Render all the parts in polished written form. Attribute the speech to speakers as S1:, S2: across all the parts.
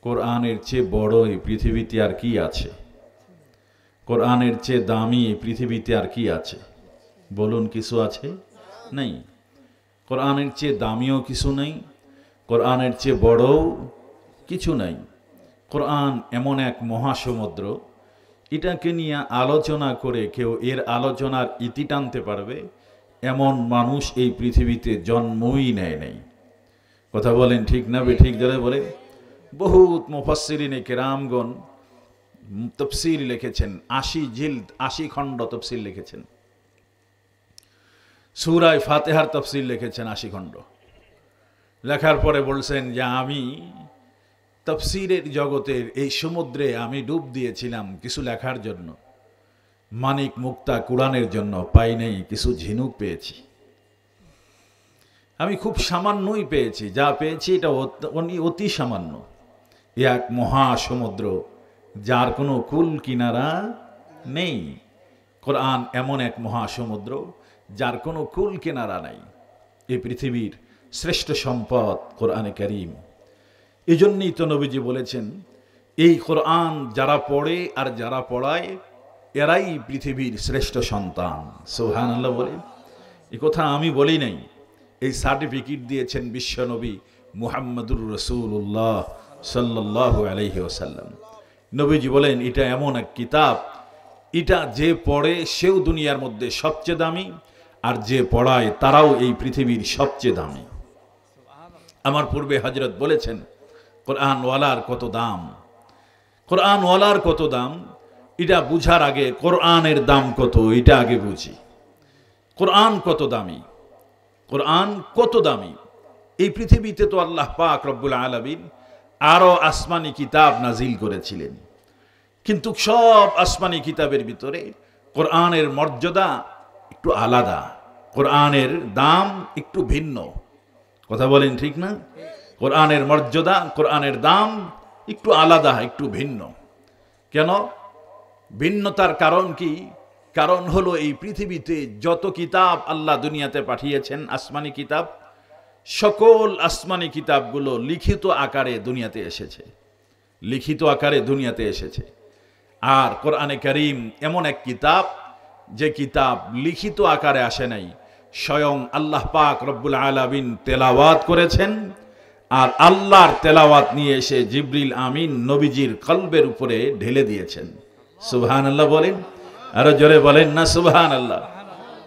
S1: কোরআনের চেয়ে বড় এই পৃথিবীতে আর কি আছে? কোরআনের চেয়ে দামি এই পৃথিবীতে আর কি আছে? বলুন, কিছু আছে? নেই। কোরআনের চেয়ে দামিও কিছু নেই, কোরআনের চেয়ে বড়ও কিছু নাই। কোরআন এমন এক মহাসমুদ্র, এটাকে নিয়ে আলোচনা করে কেউ এর আলোচনার ইতি টানতে পারবে এমন মানুষ এই পৃথিবীতে জন্মই নেয় নাই। কথা বলেন ঠিক না বেঠিক? ধরে বলে বহুত মুফাসসিরিনে কেরামগণ তফসির লিখেছেন, ৮০ জিলদ ৮০ খণ্ড তফসির লিখেছেন। সূরা ফাতিহার তফসির লিখেছেন ৮০ খণ্ড। লেখার পরে বলছেন যে আমি তফসিরের জগতের এই সমুদ্রে আমি ডুব দিয়েছিলাম কিছু লেখার জন্য, মানিক মুক্তা কোরআনের জন্য পাই নাই, কিছু ঝিনুক পেয়েছি। আমি খুব সামান্যই পেয়েছি, যা পেয়েছি এটা অতি সামান্য। এক মহাসমুদ্র যার কোনো কুল কিনারা নেই। কোরআন এমন এক মহাসমুদ্র যার কোনো কুল কিনারা নাই। এই পৃথিবীর শ্রেষ্ঠ সম্পদ কোরআনে কারীম। এই জন্যই তো নবীজি বলেছেন, এই কোরআন যারা পড়ে আর যারা পড়ায় এরাই পৃথিবীর শ্রেষ্ঠ সন্তান। সুবহানাল্লাহ বলে। এই কথা আমি বলি নাই, এই সার্টিফিকেট দিয়েছেন বিশ্বনবী মুহাম্মদুর রাসূলুল্লাহ সাল্লাল্লাহু আলাইহি ওয়াসাল্লাম। নবীজি বলেন, এটা এমন এক কিতাব, এটা যে পড়ে সেও দুনিয়ার মধ্যে সবচেয়ে দামি, আর যে পড়ায় তারাও এই পৃথিবীর সবচেয়ে দামি। আমার পূর্বে হযরত বলেছেন, কোরআনওয়ালার কত দাম, কোরআনওয়ালার কত দাম। এটা বুঝার আগে কোরআনের দাম কত এটা আগে বুঝি। কোরআন কত দামি, কোরআন কত দামি। এই পৃথিবীতে তো আল্লাহ পাক রব্বুল আলামিন আরো আসমানি কিতাব নাজিল করেছিলেন, কিন্তু সব আসমানি কিতাবের ভিতরে কোরআনের মর্যাদা একটু আলাদা, কোরআনের দাম একটু ভিন্ন। কথা বলেন ঠিক না? কোরআনের মর্যাদা, কোরআনের দাম একটু আলাদা, একটু ভিন্ন। কেন ভিন্নতার কারণ কি? কারণ হলো এই পৃথিবীতে যত কিতাব আল্লাহ দুনিয়াতে পাঠিয়েছেন আসমানি কিতাব, সকল আসমানি কিতাবগুলো লিখিত আকারে দুনিয়াতে এসেছে, লিখিত আকারে দুনিয়াতে এসেছে। আর কোরআনে কারীম এমন এক কিতাব যে কিতাব লিখিত আকারে আসে নাই, স্বয়ং আল্লাহ পাক রব্বুল আলামিন তেলাওয়াত করেছেন, আর আল্লাহর তেলাওয়াত নিয়ে এসে জিবরিল আমিন নবীজির কলবের উপরে ঢেলে দিয়েছেন। সুবহানাল্লাহ বলেন, আরো জোরে বলেন না সুবহানাল্লাহ।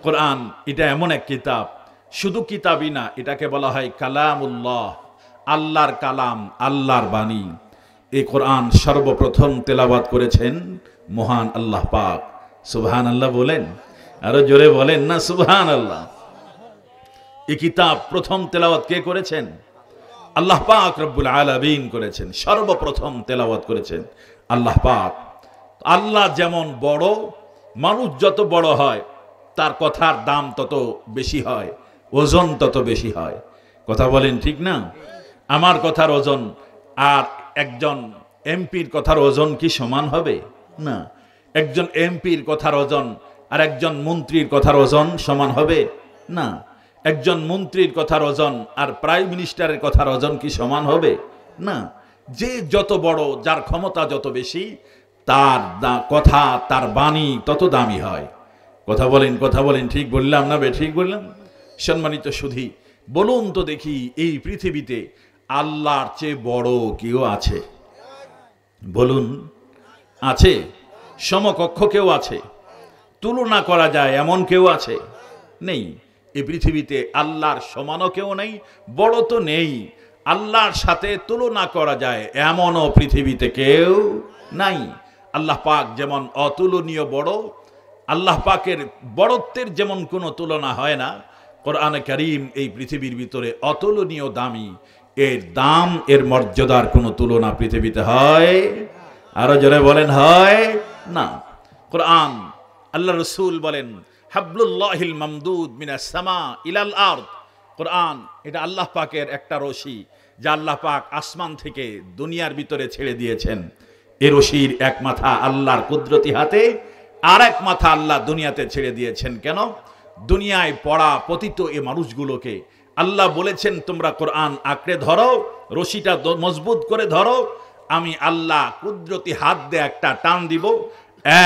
S1: কোরআন এটা এমন এক কিতাব, শুধু কিতাবই না, এটাকে বলা হয় কালামুল্লাহ, আল্লাহর কালাম, আল্লাহর বাণী। এই কোরআন সর্বপ্রথম তেলাওয়াত করেছেন মহান আল্লাহ পাক। সুবহানাল্লাহ বলেন, আরো জোরে বলেন না সুবহানাল্লাহ। এই কিতাব প্রথম তেলাওয়াত কে করেছেন? আল্লাহ পাক রব্বুল আলামিন করেছেন। সর্বপ্রথম তেলাওয়াত করেছেন আল্লাহ পাক। আল্লাহ যেমন বড়, মানুষ যত বড় হয় তার কথার দাম তত বেশি হয়, ওজন তত বেশি হয়। কথা বলেন ঠিক না? আমার কথার ওজন আর একজন এমপির কথার ওজন কি সমান হবে? না। একজন এমপির কথার ওজন আর একজন মন্ত্রীর কথার ওজন সমান হবে না। একজন মন্ত্রীর কথার ওজন আর প্রাইম মিনিস্টারের কথার ওজন কি সমান হবে? না। যে যত বড়, যার ক্ষমতা যত বেশি, তার কথা, তার বাণী তত দামি হয়। কথা বলেন ঠিক বললাম না ঠিক বললাম? সম্মানিত সুধী, বলুন তো দেখি, এই পৃথিবীতে আল্লাহর চেয়ে বড় কেউ আছে? বলুন, আছে? সমকক্ষ কেউ আছে? তুলনা করা যায় এমন কেউ আছে? নেই। এই পৃথিবীতে আল্লাহর সমানও কেউ নেই, বড় তো নেই। আল্লাহর সাথে তুলনা করা যায় এমনও পৃথিবীতে কেউ নাই। আল্লাহ পাক যেমন অতুলনীয় বড়, আল্লাহ পাকের বড়ত্বের যেমন কোনো তুলনা হয় না, কোরআনে কারীম এই পৃথিবীর ভিতরে অতুলনীয় দামি। এর দাম, এর মর্যাদার কোনো তুলনা পৃথিবীতে হয়? আরো জোরে বলেন, হয় না। কোরআন, আল্লাহ রাসূল বলেন, হাবলুল্লাহিল মামদুদ মিনাস সামা ইলাল আরদ। কোরআন এটা আল্লাহ পাকের একটা রশি, যা আল্লাহ পাক আসমান থেকে দুনিয়ার ভিতরে ছেড়ে দিয়েছেন। এই রশির এক মাথা আল্লাহর কুদরতি হাতে, আর এক মাথা আল্লাহ দুনিয়াতে ছেড়ে দিয়েছেন। কেন? দুনিয়ায় পড়া পতিত এই মানুষগুলোকে আল্লাহ বলেছেন, তোমরা কোরআন আঁকড়ে ধরো, রশিটা মজবুত করে ধরো, আমি আল্লাহ কুদরতি হাত দিয়ে একটা টান দিব,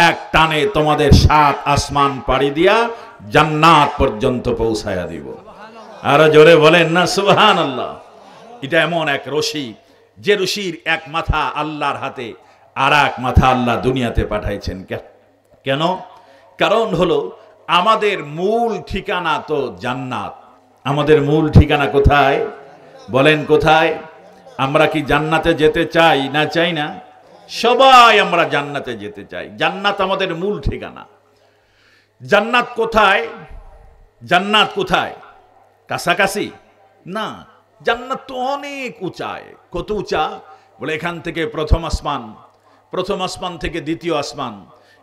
S1: এক টানে তোমাদের 7 আসমান পাড়ি দিয়া জান্নাত পর্যন্ত পৌঁছায়া দিব। আরো জোরে বলেন না সুবহানাল্লাহ। এটা এমন এক রশি, যে রশির এক মাথা আল্লাহর হাতে, আর এক মাথা আল্লাহ দুনিয়াতে পাঠাইছেন। কেন? কারণ হলো আমাদের মূল ঠিকানা তো জান্নাত। আমাদের মূল ঠিকানা কোথায় বলেন? কোথায়? আমরা কি জান্নাতে যেতে চাই না চাই না? সবাই আমরা জান্নাতে যেতে চাই। জান্নাত আমাদের মূল ঠিকানা। জান্নাত কোথায়? জান্নাত কোথায়? কাছাকাছি না, জান্নাত তো অনেক উঁচায়। কত উঁচা? বলে এখান থেকে প্রথম আসমান, প্রথম আসমান থেকে দ্বিতীয় আসমান,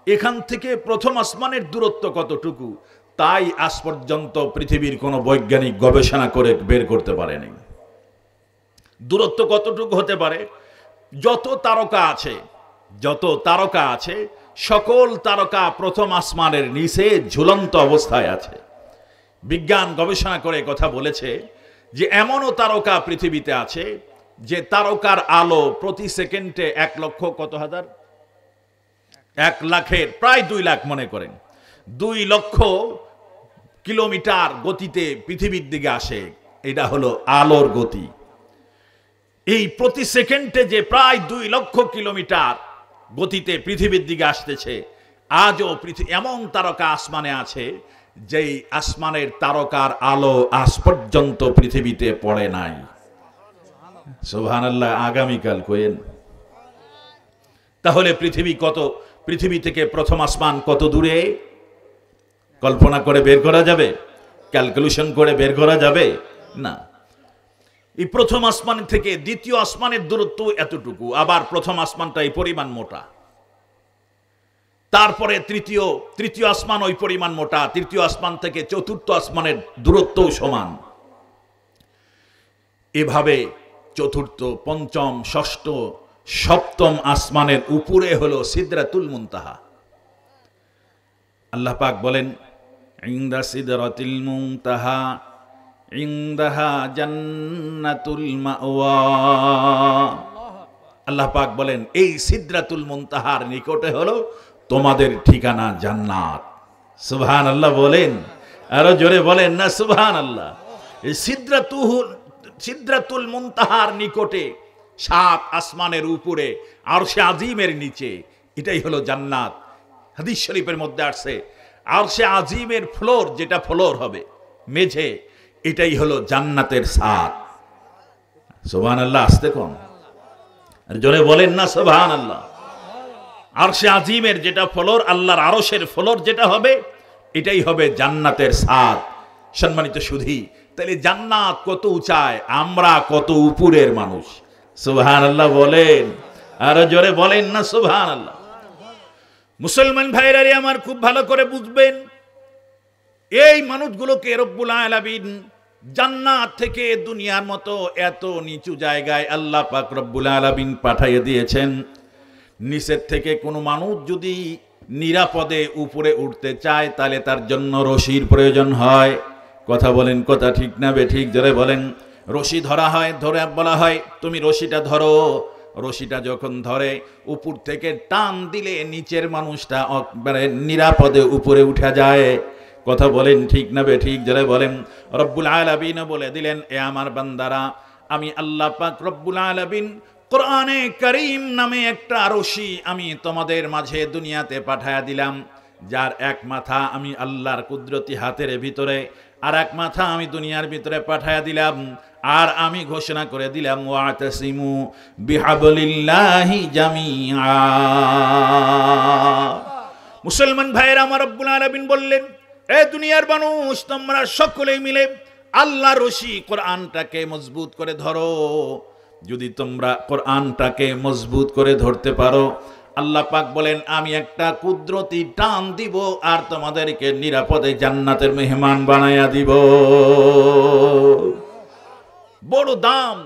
S1: এখান থেকে প্রথম আসমানের দূরত্ব কতটুকু, তাই আজ পর্যন্ত পৃথিবীর কোনো বৈজ্ঞানিক গবেষণা করে বের করতে পারেনি। দূরত্ব কতটুকু হতে পারে? যত তারকা আছে, যত তারকা আছে, সকল তারকা প্রথম আসমানের নিচে ঝুলন্ত অবস্থায় আছে। বিজ্ঞান গবেষণা করে কথা বলেছে যে এমনও তারকা পৃথিবীতে আছে যে তারকার আলো প্রতি সেকেন্ডে 1 লক্ষ কত হাজার, 1 লাখের প্রায় 2 লাখ মনে করেন, 2 লক্ষ কিলোমিটার গতিতে পৃথিবীর দিকে আসে। এটা হলো আলোর গতি। এই প্রতি সেকেন্ডে যে প্রায় 2 লক্ষ কিলোমিটার গতিতে পৃথিবীর দিকে আসতেছে, আজও এমন তারকা আসমানে আছে যেই আসমানের তারকার আলো আজ পর্যন্ত পৃথিবীতে পড়ে নাই। সুবহানাল্লাহ। আগামীকাল কইেন। তাহলে পৃথিবী থেকে প্রথম আসমান কত দূরে? কল্পনা করে বের করা যাবে? ক্যালকুলেশন করে বের করা যাবে না। এই প্রথম আসমান থেকে দ্বিতীয় আসমানের দূরত্ব এতটুকু, আবার প্রথম আসমানটা এই পরিমাণ মোটা, তারপরে তৃতীয় আসমান ওই পরিমাণ মোটা, তৃতীয় আসমান থেকে চতুর্থ আসমানের দূরত্বও সমান। এভাবে চতুর্থ, পঞ্চম, ষষ্ঠ, সপ্তম আসমানের উপরে হলো সিদরাতুল মুনতাহা। আল্লাহ পাক বলেন ইনদা সিদরাতিল মুনতাহা ইনদাহা জান্নাতুল মাওয়া। আল্লাহ পাক বলেন এই সিদরাতুল মুনতাহার নিকটে হলো তোমাদের ঠিকানা জান্নাত। সুবহানাল্লাহ বলেন, আরো জোরে বলেন না সুবহানাল্লাহ। এই সিদরাতুল মুনতাহার নিকটে 7 আসমানের উপরে আরশে আজিমের নিচে, এটাই হলো জান্নাত। হাদিস শরীফের মধ্যে আসছে আরশে আজিমের ফ্লোর, যেটা ফ্লোর হবে মেঝে, এটাই হলো জান্নাতের ছাদ। সুবহানাল্লাহ। আসতে কোন আর জোরে বলেন না সুবহানাল্লাহ। আরশে আজিমের যেটা ফ্লোর, আল্লাহর আরশের ফ্লোর যেটা হবে, এটাই হবে জান্নাতের ছাদ। সম্মানিত সুধী, তাহলে জান্নাত কত উঁচায়, আমরা কত উপরের মানুষ। সুবহানাল্লাহ বলেন, আর জোরে বলেন না সুবহানাল্লাহ। মুসলমান ভাইরা আমার খুব ভালো করে বুঝবেন, এই মানুষগুলোকে রব্বুল আলামিন জান্নাত থেকে দুনিয়ার মতো এত নিচু জায়গায় আল্লাহ পাক রব্বুল আলামিন পাঠিয়ে দিয়েছেন। নিচের থেকে কোনো মানুষ যদি নিরাপদে উপরে উঠতে চায়, তাহলে তার জন্য রশির প্রয়োজন হয়। কথা বলেন, কথা ঠিক না বেঠিক? জোরে বলেন। রশি ধরা হয়, ধরে বলা হয় তুমি রশিটা ধরো। রশিটা যখন ধরে উপর থেকে টান দিলে নিচের মানুষটা একবারে নিরাপদে উপরে উঠা যায়। কথা বলেন ঠিক না বেঠিক? জোরে বলেন। রব্বুল আলামিন বলে দিলেন, এ আমার বান্দারা, আমি আল্লাহ পাক রব্বুল আলামিন কোরআনে কারীম নামে একটা রশি আমি তোমাদের মাঝে দুনিয়াতে পাঠায়া দিলাম, যার এক মাথা আমি আল্লাহর কুদরতি হাতের ভিতরে, আর এক মাথা আমি দুনিয়ার ভিতরে পাঠায়া দিলাম। আর আমি ঘোষণা করে দিলাম ওয়াতাসিমু বিহাবলিল্লাহি জামিআ। মুসলমান ভাইয়েরা আমার, রব্বুল আলামিন বললেন, এ দুনিয়ার মানুষ, তোমরা সকলেই মিলে আল্লাহর রশি কোরআনটাকে মজবুত করে ধরো। যদি তোমরা কোরআনটাকে মজবুত করে ধরতে পারো, আল্লাহ পাক বলেন আমি একটা কুদরতি টান দিব আর তোমাদেরকে নিরাপদে জান্নাতের মেহমান বানায়া দিব। বড় দাম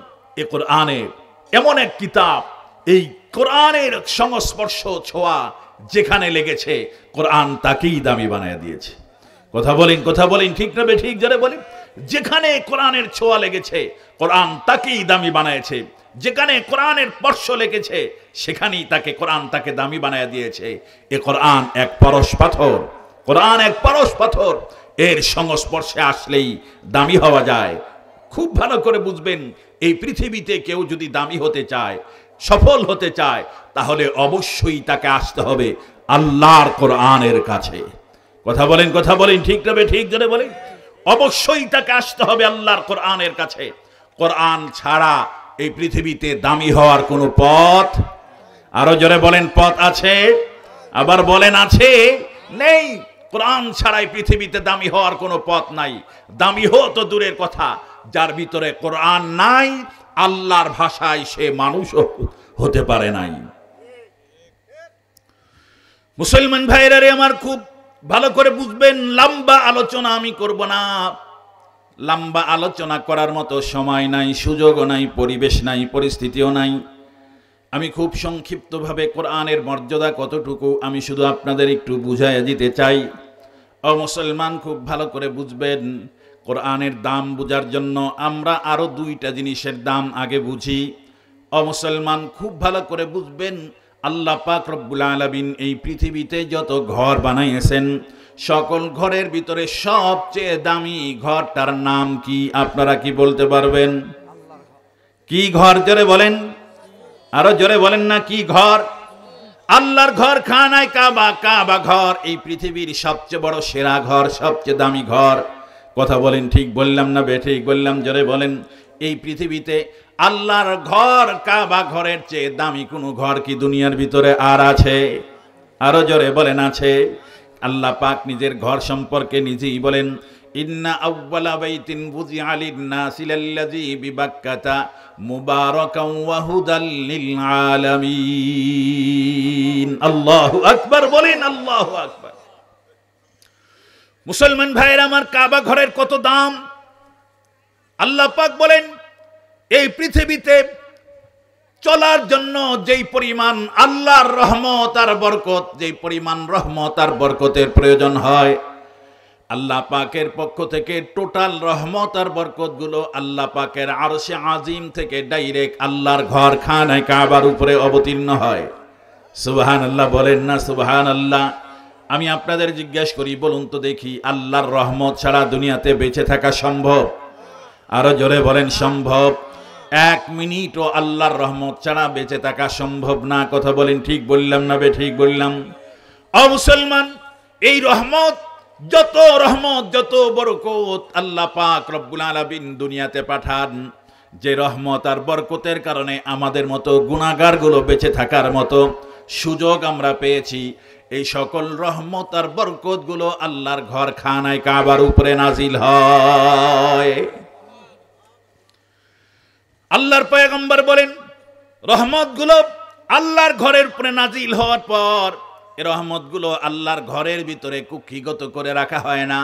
S1: এ কোরআনের, এমন এক কিতাব, এই কোরআনের সংস্পর্শ ছোঁয়া যেখানে লেগেছে, কোরআন তাকেই দামি বানায়া দিয়েছে। কথা বলেন, কথা বলেন ঠিক না ঠিক? যারা বলেন, যেখানে কোরআনের ছোঁয়া লেগেছে, কোরআন তাকেই দামি বানাইছে। যেখানে কোরআনের স্পর্শ লেগেছে সেখানেই তাকে কোরআন তাকে দামি বানায় দিয়েছে। এ কোরআন এক পরশ পাথর, কোরআন এক পরশ পাথর, এর সংস্পর্শে আসলেই দামি হওয়া যায়। খুব ভালো করে বুঝবেন, এই পৃথিবীতে কেউ যদি দামি হতে চায়, সফল হতে চায়, তাহলে অবশ্যই তাকে আসতে হবে আল্লাহর কোরআনের কাছে। কথা বলেন, কথা বলেন, ঠিক তবে ঠিক জোরে বলেন। অবশ্যই তাকে আসতে হবে আল্লাহর কোরআনের কাছে। কোরআন ছাড়া এই পৃথিবীতে দামি হওয়ার কোনো পথ, আরো জোরে বলেন, পথ আছে? আবার বলেন, আছে? নেই। কোরআন ছাড়া এই পৃথিবীতে দামি হওয়ার কোনো পথ নাই। দামি হওয়া তো দূরের কথা, যার ভিতরে কোরআন নাই, আল্লাহর ভাষায় সে মানুষও হতে পারে নাই। মুসলমান ভাইরা রে আমার, খুব ভালো করে বুঝবেন, লম্বা আলোচনা আমি করব না। লম্বা আলোচনা করার মতো সময় নাই, সুযোগও নাই, পরিবেশ নাই, পরিস্থিতিও নাই। আমি খুব সংক্ষিপ্তভাবে কোরআনের মর্যাদা কতটুকু আমি শুধু আপনাদের একটু বুঝাইয়া দিতে চাই। ও মুসলমান, খুব ভালো করে বুঝবেন, কোরআনের দাম বোঝার জন্য আমরা আরো দুইটা জিনিসের দাম আগে বুঝি। ও মুসলমান, খুব ভালো করে বুঝবেন, আল্লাহ পাক রব্বুল আলামিন এই পৃথিবীতে যত ঘর বানাইয়েছেন, সকল ঘরের ভিতরে সবচেয়ে দামি ঘরটার নাম কি? আপনারা কি বলতে পারবেন? কি ঘর? জোরে বলেন, আরো জোরে বলেন না, কি ঘর? আল্লাহর ঘর, খানায় কাবা, কাবা ঘর এই পৃথিবীর সবচেয়ে বড় সেরা ঘর, সবচেয়ে দামি ঘর। কথা বলেন, ঠিক বললাম না বেঠিক বললাম? জোরে বলেন। এই পৃথিবীতে আল্লাহর ঘর, কাবা ঘরের চেয়ে দামি কোনো ঘর কি দুনিয়ার ভিতরে আর আছে? আরো জোরে বলেন, আছে? আল্লাহ পাক নিজের ঘর সম্পর্কে নিজেই বলেন, ইন্না আউওয়ালা বাইতিন বুজিআ লিন-নাসি লাল্লাযী বিবাক্কাতা মুবারাকান ওয়া হুদাল লিল আলামিন। আল্লাহু আকবার বলেন, আল্লাহু আকবার। মুসলমান ভাইরা আমার, কাবা ঘরের কত দাম! আল্লাহ পাক বলেন, এই পৃথিবীতে চলার জন্য যেই পরিমাণ আল্লাহর রহমত আর বরকত, যেই পরিমাণ রহমত আর বরকতের প্রয়োজন হয়, আল্লাহ পাকের পক্ষ থেকে টোটাল রহমত আর বরকত গুলো আল্লাহ পাকের আরশে আজিম থেকে ডাইরেক্ট আল্লাহর ঘর খানায় কাবার উপরে অবতীর্ণ হয়। সুবহানাল্লাহ বলেন না সুবহানাল্লাহ? আমি আপনাদের জিজ্ঞাসা করি, বলুন তো দেখি, আল্লাহর রহমত ছাড়া দুনিয়াতে বেঁচে থাকা সম্ভব? আরো জোরে বলেন, সম্ভব? এক মিনিটও আল্লাহর রহমত ছাড়া বেঁচে থাকা সম্ভব না। কথা বলেন, ঠিক বললাম না বেঠিক বললাম? ও মুসলমান, এই রহমত, যত বরকত আল্লাহ পাক রব্বুল আলামিন দুনিয়াতে পাঠান, যে রহমত আর বরকতের কারণে আমাদের মতো গুনাহগার গুলো বেঁচে থাকার মতো সুযোগ আমরা পেয়েছি, এই সকল রহমত আর বরকত গুলো আল্লাহর ঘর খানায় কাবার উপরে নাজিল হয়। আল্লাহর পয়গম্বর বলেন, রহমত গুলো আল্লাহর ঘরের উপরে নাজিল হওয়ার পর এই রহমত গুলো আল্লাহর ঘরের ভিতরে কুক্ষিগত করে রাখা হয় না,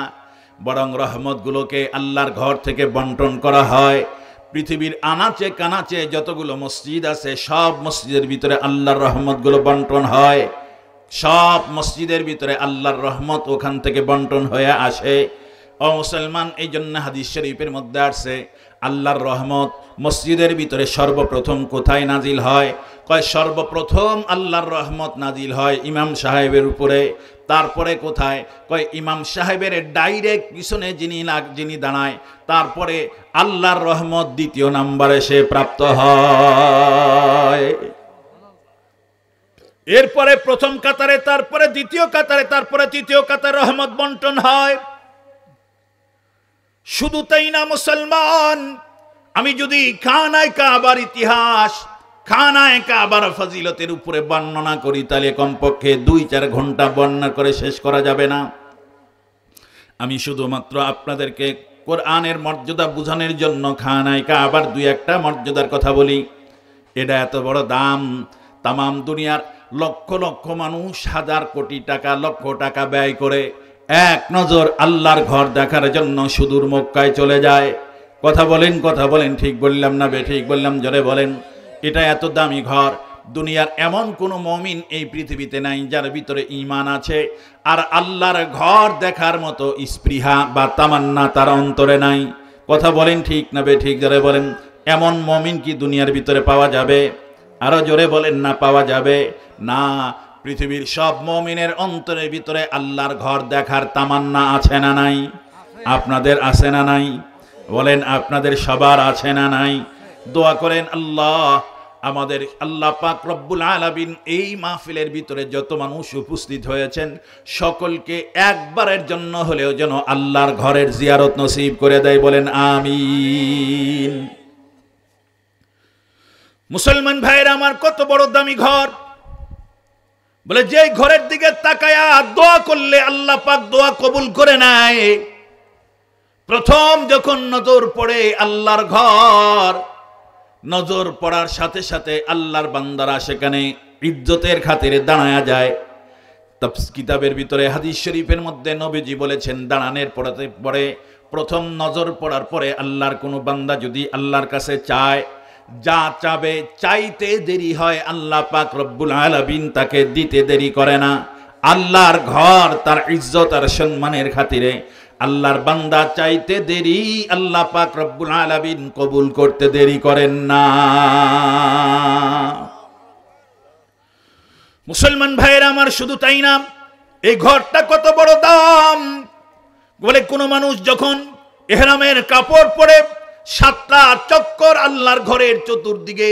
S1: বরং রহমত গুলোকে আল্লাহর ঘর থেকে বন্টন করা হয়। পৃথিবীর আনাচে কানাচে যতগুলো মসজিদ আছে, সব মসজিদের ভিতরে আল্লাহর রহমত গুলো বন্টন হয়। সব মসজিদের ভিতরে আল্লাহর রহমত ওখান থেকে বন্টন হয়ে আসে। ও মুসলমান, এই জন্য হাদিস শরীফের মধ্যে আসছে, আল্লাহর রহমত মসজিদের ভিতরে সর্বপ্রথম কোথায় নাজিল হয়? কয় সর্বপ্রথম আল্লাহর রহমত নাজিল হয় ইমাম সাহেবের উপরে। তারপরে কোথায়? কয় ইমাম সাহেবের ডাইরেক্ট পিছনে যিনি দাঁড়ায়, তারপরে আল্লাহর রহমত দ্বিতীয় নম্বরে সে প্রাপ্ত হয়। এরপরে প্রথম কাতারে, তারপরে দ্বিতীয় কাতারে, তারপরে তৃতীয় কাতারে রহমত বন্টন হয়। শুধু তাই না মুসলমান, আমি যদি খানায় কাবার ইতিহাস, খানায় কাবার ফজিলতের উপরে বর্ণনা করি, তাহলে কমপক্ষে 2-4 ঘন্টা বর্ণনা করে শেষ করা যাবে না। আমি শুধুমাত্র আপনাদেরকে কোরআনের মর্যাদা বোঝানোর জন্য খানায় কাবার 2-1টা মর্যাদার কথা বলি। এটা এত বড় দাম, তামাম দুনিয়ার লক্ষ লক্ষ মানুষ হাজার কোটি টাকা, লক্ষ টাকা ব্যয় করে এক নজর আল্লাহর ঘর দেখার জন্য সুদূর মক্কায় চলে যায়। কথা বলেন, ঠিক বললাম না বেঠিক বললাম? জোরে বলেন। এটা এত দামি ঘর, দুনিয়ার এমন কোনো মুমিন এই পৃথিবীতে নাই যার ভিতরে ঈমান আছে আর আল্লাহর ঘর দেখার মতো স্পৃহা বা তামান্না তার অন্তরে নাই। কথা বলেন, ঠিক না বেঠিক? জোরে বলেন। এমন মুমিন কি দুনিয়ার ভিতরে পাওয়া যাবে? আরো জোরে বলেন না পাওয়া যাবে না। পৃথিবীর সব মুমিনের অন্তরের ভিতরে আল্লাহর ঘর দেখার তামান্না আছে না নাই? আপনাদের আছে না নাই? বলেন আপনাদের সবার আছে না নাই? দোয়া করেন আল্লাহ আমাদের আল্লাহ পাক রব্বুল আলামিন এই মাহফিলের ভিতরে যত মানুষ উপস্থিত হয়েছেন সকলকে একবারের জন্য হলেও যেন আল্লাহর ঘরের জিয়ারত নসিব করে দেয়। বলেন আমিন। মুসলমান ভাইরা আমার, কত বড় দামি ঘর! বলে যে ঘরের দিকে তাকায়া দোয়া করলে আল্লাহ পাক দোয়া কবুল করে নেয়। প্রথম যখন নজর পড়ে আল্লাহর ঘর, নজর পড়ার সাথে সাথে আল্লাহর বান্দারা সেখানে ইজ্জতের খাতিরে দাঁড়ায়া যায়। কিতাবের ভিতরে হাদিস শরীফের মধ্যে নবীজি বলেছেন, দাঁড়ানোর পরে প্রথম নজর পড়ার পরে আল্লাহর কোনো বান্দা যদি আল্লাহর কাছে চায়, যা চাবে চাইতে দেরি হয় আল্লাহ পাক রব্বুল আলামিন তাকে দিতে দেরি করে না। আল্লাহর ঘর তার ইজ্জত আর সম্মানের খাতিরে আল্লাহর বান্দা চাইতে দেরি, আল্লাহ পাক রব্বুল আলামিন কবুল করতে দেরি করেন না। মুসলমান ভাইয়েরা আমার, শুধু তাই না, এই ঘরটা কত বড় দাম! বলে কোন মানুষ যখন ইহরামের কাপড় পরে 7টা চক্কর আল্লাহর ঘরের চতুর্দিকে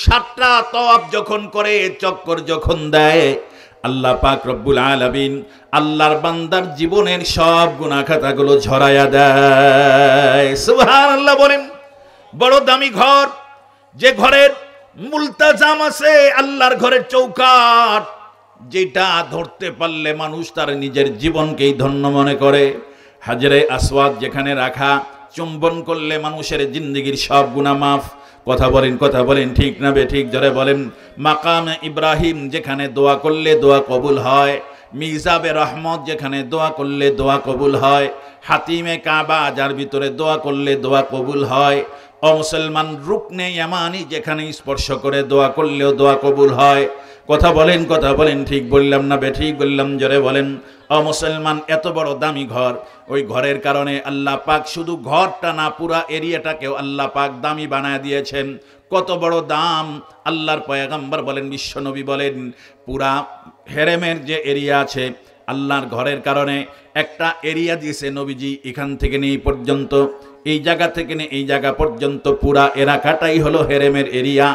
S1: 7টা তওয়াফ যখন করে, চক্কর যখন দেয়, আল্লাহ পাক রব্বুল আলামিন আল্লাহর বান্দার জীবনের সব গুনাহ খাতাগুলো ঝরায়া দেয়। সুবহানাল্লাহ বলেন। বড় দামি ঘর, যে ঘরের মুলতাজাম আছে আল্লাহর ঘরের চৌকাঠ, যেটা ধরতে পারলে মানুষ তার নিজের জীবনকেই ধন্য মনে করে। হাজরে আসওয়াদ যেখানে রাখা, চুম্বন করলে মানুষের জিন্দেগির সব গুনাহ মাফ। কথা বলেন ঠিক না বেঠিক? জোরে বলেন। মাকামে ইব্রাহিম যেখানে দোয়া করলে দোয়া কবুল হয়, মিজাবে রহমত যেখানে দোয়া করলে দোয়া কবুল হয়, হাতিমে কাবা যার ভিতরে দোয়া করলে দোয়া কবুল হয়, ও মুসলমান রুকনে ইয়ামানি যেখানে স্পর্শ করে দোয়া করলেও দোয়া কবুল হয়। কথা বলেন ঠিক বললাম না বেঠিক বললাম? জোরে বলেন। ও মুসলমান, এত বড় দামি ঘর, ওই ঘরের কারণে আল্লাহ পাক শুধু ঘরটা না, পুরা এরিয়াটাকেও আল্লাহ পাক দামি বানায় দিয়েছেন। কত বড় দাম! আল্লাহর পয়গম্বর বলেন, বিশ্বনবী বলেন, পুরা হেরেমের যে এরিয়া আছে আল্লাহর ঘরের কারণে একটা এরিয়া দিয়েছে নবীজি, এখান থেকে নিয়ে পর্যন্ত, এই জায়গা থেকে নিয়ে এই জায়গা পর্যন্ত পুরা এলাকাটাই হলো হেরেমের এরিয়া।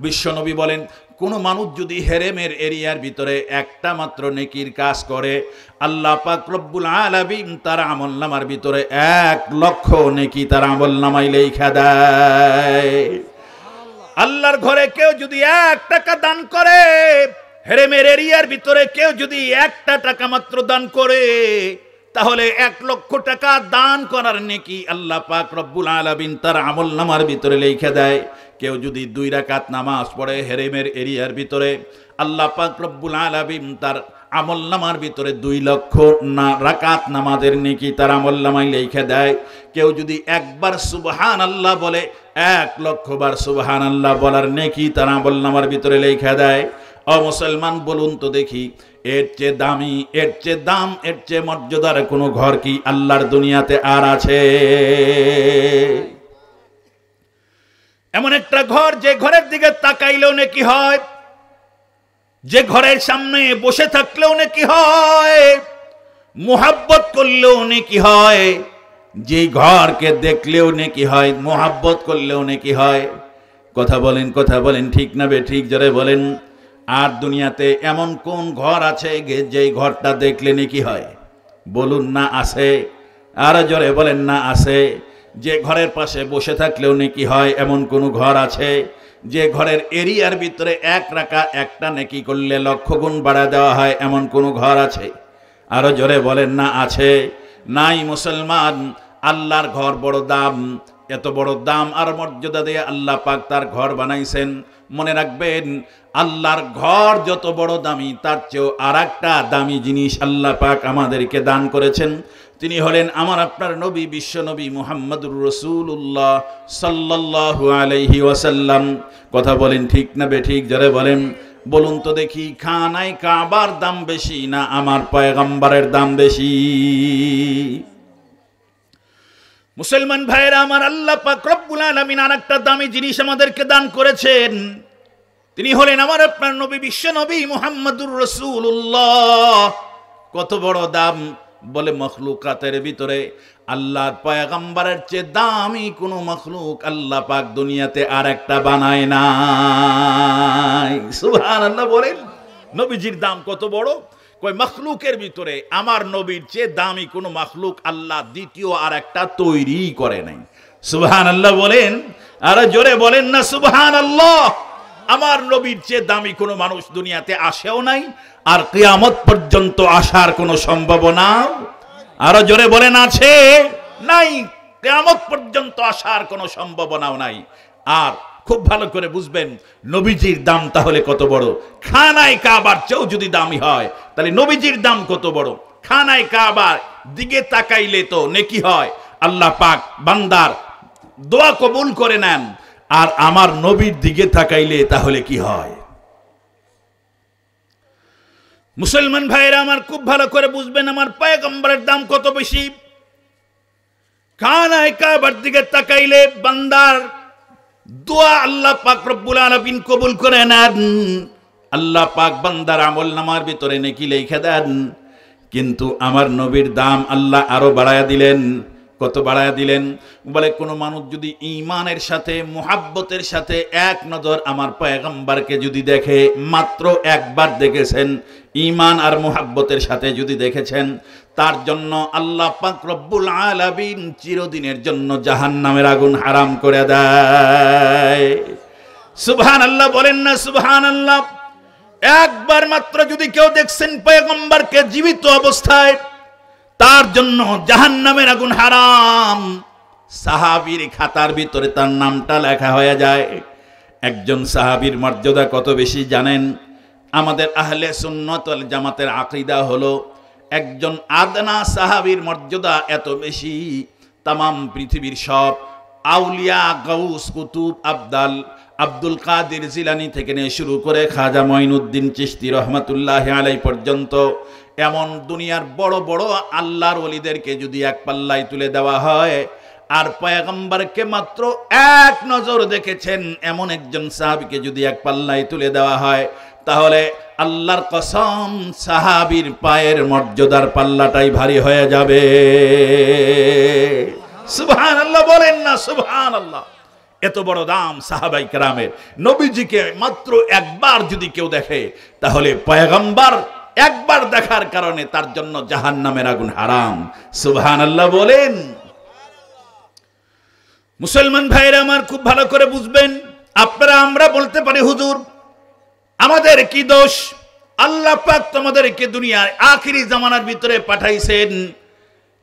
S1: বিশ্বনবী বলেন, কোন মানুষ যদি হেরেমের এরিয়ার ভিতরে একটা মাত্র নেকির কাজ করে, আল্লাহ পাক রব্বুল আলামিন তার আমলনামার ভিতরে 1 লক্ষ নেকি তার আমলনামায় লেখা দেয়। আল্লাহর ঘরে কেউ যদি 1 টাকা দান করে, হেরেমের এরিয়ার ভিতরে কেউ যদি 1টা টাকা মাত্র দান করে, তাহলে 1 লক্ষ টাকা দান করার নেকি আল্লাহ পাক রব্বুল আলামিন তার আমলনামার ভিতরে লেখা দেয়। কেউ যদি 2 রাকাত নামাজ পড়ে হেরেমের এরিয়ার ভিতরে, আল্লাহ পাক রব্বুল আলামিন তার আমলনামার ভিতরে 2 লক্ষ রাকাত নামাজের নেকি তার আমলনামায় লেখা দেয়। কেউ যদি একবার সুবহানাল্লাহ বলে, 1 লক্ষ বার সুবহানাল্লাহ বলার নেকি তার আমলনামার ভিতরে লেখা দেয়। ও মুসলমান, বলুন তো দেখি, এর চেয়ে দামি, এর চেয়ে দাম, এর চেয়ে মর্যাদার কোনো ঘর কি আল্লাহর দুনিয়াতে আর আছে? এমন একটা ঘর, যে ঘরের দিকে তাকাইলেও নেকি হয়, যে ঘরের সামনে বসে থাকলেও নেকি হয়, মুহাব্বত করলেও নেকি হয়, যে ঘরকে দেখলেও নেকি হয়, মুহাব্বত করলেও নেকি হয়। কথা বলেন ঠিক না বেঠিক? জোরে বলেন। আর দুনিয়াতে এমন কোন ঘর আছে যে ঘরটা দেখলে নেকি হয়? বলুন না আছে? আর জোরে বলেন না আছে? যে ঘরের পাশে বসে থাকলেও নেকি হয়, এমন কোন ঘর আছে? যে ঘরের এরিয়ার ভিতরে 1 রাকাত একটা নেকি করলে 1 লক্ষ গুণ বাড়া দেওয়া হয়, এমন কোন ঘর আছে? আরো জোরে বলেন না আছে? নাই মুসলমান। আল্লাহর ঘর বড় দাম, এত বড় দাম আর মর্যাদা দিয়ে আল্লাহ পাক তার ঘর বানাইছেন। মনে রাখবেন, আল্লাহর ঘর যত বড় দামি, তার চেয়েও আরেকটা দামি জিনিস আল্লাহ পাক আমাদেরকে দান করেছেন। তিনি হলেন আমার আপনার নবী, বিশ্ব নবী মুহাম্মদুর রাসূলুল্লাহ সাল্লাল্লাহু আলাইহি ওয়াসাল্লাম। কথা বলেন ঠিক না বেঠিক? জোরে বলেন। বলুন তো দেখি, খানায় কাবার দাম বেশি না আমার পয়গম্বরের দাম বেশি? মুসলমান ভাইরা আমার, আল্লাহ পাক রব্বুল আলামিন আরেকটা দামি জিনিস আমাদেরকে দান করেছেন। তিনি হলেন আমার আপনার নবী, বিশ্ব নবী মুহাম্মদুর রাসূলুল্লাহ। কত বড় দাম! বলে মখলুকাতের ভিতরে আল্লাহর পয়গম্বরের চেয়ে দামি কোনো মখলুক আল্লাহ পাক দুনিয়াতে আর একটা বানায় নাই। সুবহানাল্লাহ বলেন। নবীজির দাম কত বড়! কই মখলুকের ভিতরে আমার নবীর চেয়ে দামি কোনো মখলুক আল্লাহ দ্বিতীয় আর একটা তৈরি করে নাই। সুবহানাল্লাহ বলেন। আর জোরে বলেন না সুবহানাল্লাহ। আমার নবীর চেয়ে দামি কোনো মানুষ দুনিয়াতে আসেও নাই, আর কিয়ামত পর্যন্ত আসার কোনো সম্ভাবনা, আরো জোরে বলেন, আছে? নাই। কিয়ামত পর্যন্ত আসার কোনো সম্ভাবনাও নাই। আর খুব ভালো করে বুঝবেন নবীজির দাম তাহলে কত বড়। খানায় কাবার চেয়েও যদি দামি হয় তাহলে নবীজির দাম কত বড়। খানায় কাবার দিকে তাকাইলে তো নেকি হয়, আল্লাহ পাক বান্দার দোয়া কবুল করে নেন। আর আমার নবীর দিকে তাকাইলে তাহলে কি হয়? মুসলমান ভাইরা আমার, খুব ভালো করে বুঝবেন আমার পয়গম্বরের দাম কত বেশি। খানায় কাবার দিকে তাকাইলে বান্দার দোয়া আল্লাহ পাক রব্বুল আলামিন কবুল করে নেন। আল্লাহ পাক বান্দার আমলনামার ভিতরে নেকি লিখে দেন। কিন্তু আমার নবীর দাম আল্লাহ আরো বাড়ায়া দিলেন। কত বাড়ায়া দিলেন? বলে কোন মানুষ যদি ঈমানের সাথে মুহাব্বতের সাথে এক নজর আমার পয়গম্বরকে যদি দেখে, মাত্র একবার দেখেছেন, ঈমান আর মুহাব্বতের সাথে যদি দেখেছেন, তার জন্য আল্লাহ পাক রব্বুল আলামিন চিরদিনের জন্য জাহান্নামের আগুন হারাম করে দেয়। সুবহানাল্লাহ বলেন না সুবহানাল্লাহ। একবার মাত্র যদি কেউ দেখছেন পয়গম্বরকে জীবিত অবস্থায়, তার জন্য জাহান্নামের আগুন হারাম। সাহাবীর খাতার ভিতরে তার নামটা লেখা হয়ে যায়। একজন সাহাবীর মর্যাদা কত বেশি জানেন? আমাদের আহলে সুন্নাত ওয়াল জামাতের আকীদা হলো একজন আদনা সাহাবীর মর্যাদা এত বেশি, তামাম পৃথিবীর সব আউলিয়া, গাউস, কুতুব, আব্দুল কাদের জিলানী থেকে নিয়ে শুরু করে খাজা মঈনুদ্দিন চিশতি রহমাতুল্লাহি আলাইহি পর্যন্ত এমন দুনিয়ার বড় বড় আল্লাহর ওলিদেরকে যদি এক পাল্লায় তুলে দেওয়া হয়, আর পয়গম্বরকে মাত্র এক নজর দেখেছেন এমন একজন সাহাবীকে যদি এক পাল্লায় তুলে দেওয়া হয়, তাহলে আল্লাহর কসম সাহাবীর পায়ের মর্যাদার পাল্লাটাই ভারী হয়ে যাবে। সুবহানাল্লাহ বলেন না সুবহানাল্লাহ। এত বড় দাম সাহাবাই কেরামের। নবীজিকে মাত্র একবার যদি কেউ দেখে, তাহলে পয়গম্বর একবার দেখার কারণে তার জন্য জাহান্নামের আগুন হারাম। সুবহানাল্লাহ বলেন। মুসলমান ভাইরা আমার, খুব ভালো করে বুঝবেন। আপনারা আমরা বলতে পারি হুজুর আমাদের কি দোষ? আল্লাহ পাক তোমাদেরকে দুনিয়ার আখিরি জামানার ভিতরে পাঠাইছেন।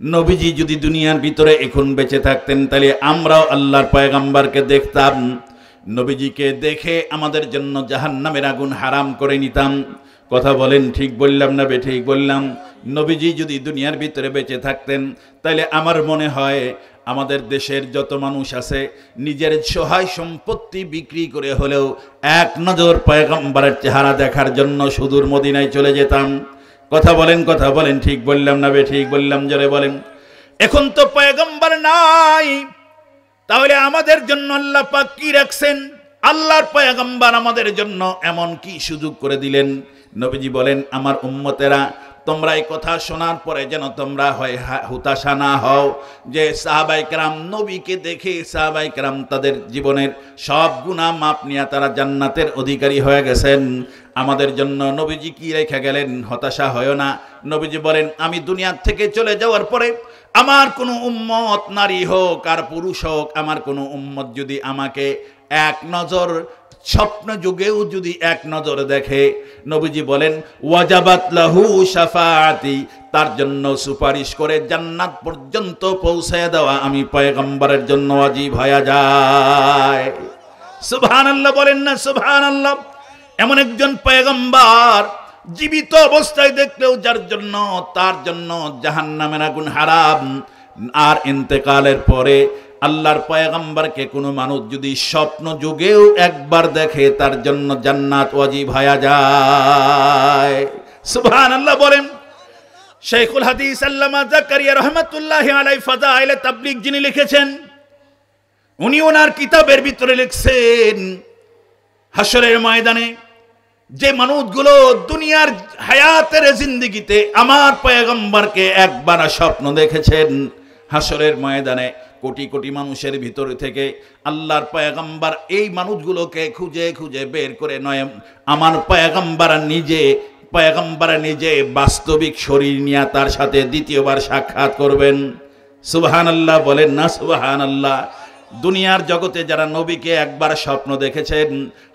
S1: নবীজি যদি দুনিয়ার ভিতরে এখন বেঁচে থাকতেন, তাহলে আমরাও আল্লাহর পয়গম্বরকে দেখতাম। নবীজিকে দেখে আমাদের জন্য জাহান্নামের আগুন হারাম করে নিতাম। কথা বলেন, ঠিক বললাম না বেঠিক বললাম? নবীজি যদি দুনিয়ার ভিতরে বেঁচে থাকতেন, তাহলে আমার মনে হয় আমাদের দেশের যত মানুষ আছে নিজের সহায় সম্পত্তি বিক্রি করে হলেও এক নজর পয়গম্বরের চেহারা দেখার জন্য সুদূর মদিনায় চলে যেতাম। কথা বলেন, ঠিক বললাম না বেঠিক বললাম? জোরে বলেন। এখন তো পয়গম্বর নাই, তাহলে আমাদের জন্য আল্লাহ পাক কি রাখছেন? আল্লাহর পয়গম্বর আমাদের জন্য এমন কি সুযোগ করে দিলেন? নবীজি বলেন, আমার উম্মতেরা তোমরা এই কথা শোনার পরে যেন তোমরা হয় হতাশা না হও যে সাহাবায়ে কেরাম নবীকে দেখে সাহাবায়ে কেরাম তাদের জীবনের সব গুনাহ মাপ নিয়ে তারা জান্নাতের অধিকারী হয়ে গেছেন। আমাদের জন্য নবীজি কি রেখে গেলেন? হতাশা হয় না। নবীজি বলেন, আমি দুনিয়া থেকে চলে যাওয়ার পরে আমার কোনো উম্মত, নারী হোক আর পুরুষ হোক, আমার কোনো উম্মত যদি আমাকে এক নজর স্বপ্ন যুগেও যদি এক নজর দেখে, নবীজি বলেন ওয়াজাবাত লাহু শাফাআতি, তার জন্য সুপারিশ করে জান্নাত পর্যন্ত পৌঁছে দেওয়া আমি পয়গম্বরের জন্য ওয়াজিব হয়ে যায়। সুবহানাল্লাহ বলেন না সুবহানাল্লাহ। এমন একজন পয়গম্বর জীবিত অবস্থায় দেখলেও যার জন্য তার জন্য জাহান্নামের আগুন হারাম, আর ইন্তেকালের পরে আল্লাহর পয়গম্বরকে কোনো মানুষ যদি স্বপ্ন যুগেও একবার দেখে, তার জন্য জান্নাত ওয়াজিব হয়ে যায়। সুবহানাল্লাহ বলেন।
S2: শেখুল হাদিস আল্লামা জাকারিয়া রহমাতুল্লাহি আলাইহি ফাযাইলে তাবলীগ যিনি লিখেছেন, উনি ওনার কিতাবের ভিতরে লিখছেন হাসরের ময়দানে যে মানুষগুলো দুনিয়ার হায়াতের জিন্দেগিতে আমার পয়গম্বরকে একবার স্বপ্ন দেখেছেন, হাসরের ময়দানে কোটি কোটি মানুষের ভিতর থেকে আল্লাহর পয়গম্বর এই মানুষগুলোকে খুঁজে খুঁজে বের করে নয়, আমার পয়গম্বর নিজে বাস্তবিক শরীর নিয়ে তার সাথে দ্বিতীয়বার সাক্ষাৎ করবেন। সুবহানাল্লাহ বলেন না সুবহানাল্লাহ। দুনিয়ার জগতে যারা নবীকে একবার স্বপ্ন দেখেছেন,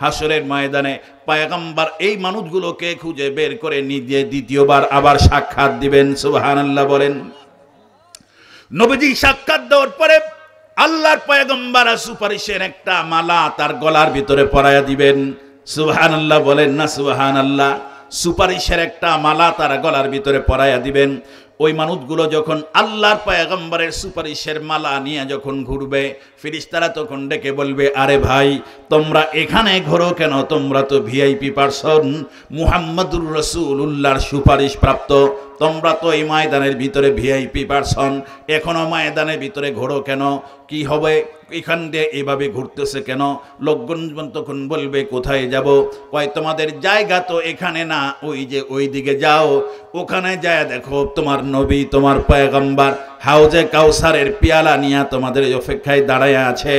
S2: হাসরের ময়দানে পয়গম্বর এই মানুষগুলোকে খুঁজে বের করে নিজে দ্বিতীয়বার আবার সাক্ষাৎ দিবেন। সুবহানাল্লাহ বলেন। নবীজি সাক্ষাৎ দেওয়ার পরে আল্লাহর পয়গম্বর সুপারিশের একটা মালা তার গলার ভিতরে পরাইয়া দিবেন। সুবহানাল্লাহ বলেন না সুবহানাল্লাহ। সুপারিশের একটা মালা তার গলার ভিতরে পরাইয়া দিবেন। ওই মানুষগুলো যখন আল্লাহর পয়গম্বরের সুপারিশের মালা নিয়ে যখন ঘুরবে, ফেরেশতারা তখন ডেকে বলবে, আরে ভাই তোমরা এখানে ঘোরো কেন? তোমরা তো ভিআইপি পারসন, মুহাম্মাদুর রাসূলুল্লাহর সুপারিশ প্রাপ্ত, তোমরা তো এই ময়দানের ভিতরে ভিআইপি পারসন, এখনো ময়দানের ভিতরে ঘোরো কেন? কি হবে? এখান দিয়ে এভাবে ঘুরতেছে কেন? লোকজন তখন বলবে, কোথায় যাব? কয় তোমাদের জায়গা তো এখানে না, ওই যে ওই দিকে যাও, ওখানে যায় দেখো তোমার নবী তোমার পয়গম্বর হাউজে কাউসারের পেয়ালা নিয়ে তোমাদের অপেক্ষায় দাঁড়ায় আছে,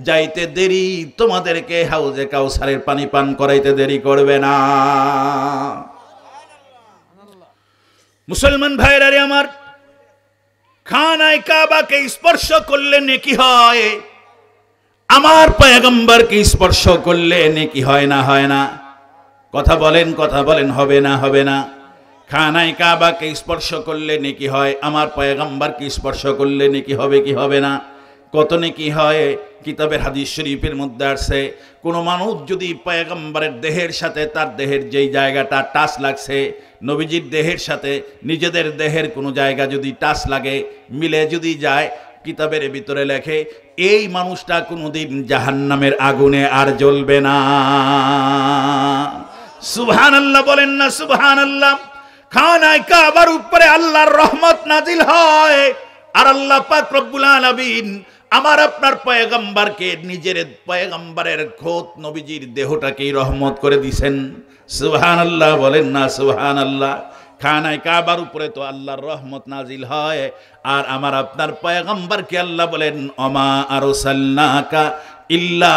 S2: যাইতে দেরি, তোমাদেরকে হাউজে কাউসারের পানি পান করাইতে দেরি করবে না। মুসলমান ভাইরা রে আমার, খানায়ে কাবাকে স্পর্শ করলে নেকি হয়, আমার পয়গম্বরকে স্পর্শ করলে নেকি হয় না হয় না? কথা বলেন হবে না হবে না? খানায়ে কাবাকে স্পর্শ করলে নেকি হয়, আমার পয়গম্বরকে স্পর্শ করলে নেকি হবে কি হবে না? কত নেকি হয়? কিতাবের হাদিস শরীফের মধ্যে আছে, কোনো মানুষ যদি পয়গম্বরের দেহের সাথে তার দেহের যেই জায়গাটা টাচ লাগছে, নবীজির দেহের সাথে নিজেদের দেহের কোনো জায়গা যদি টাচ লাগে, মিলে যদি যায়, কিতাবের ভিতরে লেখে এই মানুষটা কোনোদিন জাহান্নামের আগুনে আর জ্বলবে না। সুবহানাল্লাহ বলেন না সুবহানাল্লাহ। খানায়ে কাবার উপরে আল্লাহর রহমত নাজিল হয়, আর আল্লাহ পাক রব্বুল আলামিন আমার আপনার পয়গম্বরকে নিজের পয়গম্বরের খোদ নবীজির দেহটাকেই রহমত করে দিছেন। সুবহানাল্লাহ বলেন না সুবহানাল্লাহ। খানায়ে কাবার উপরে তো আল্লাহর রহমত নাজিল হয়, আর আমার আপনার পয়গম্বরকে আল্লাহ বলেন, অমা আরসালনাকা ইল্লা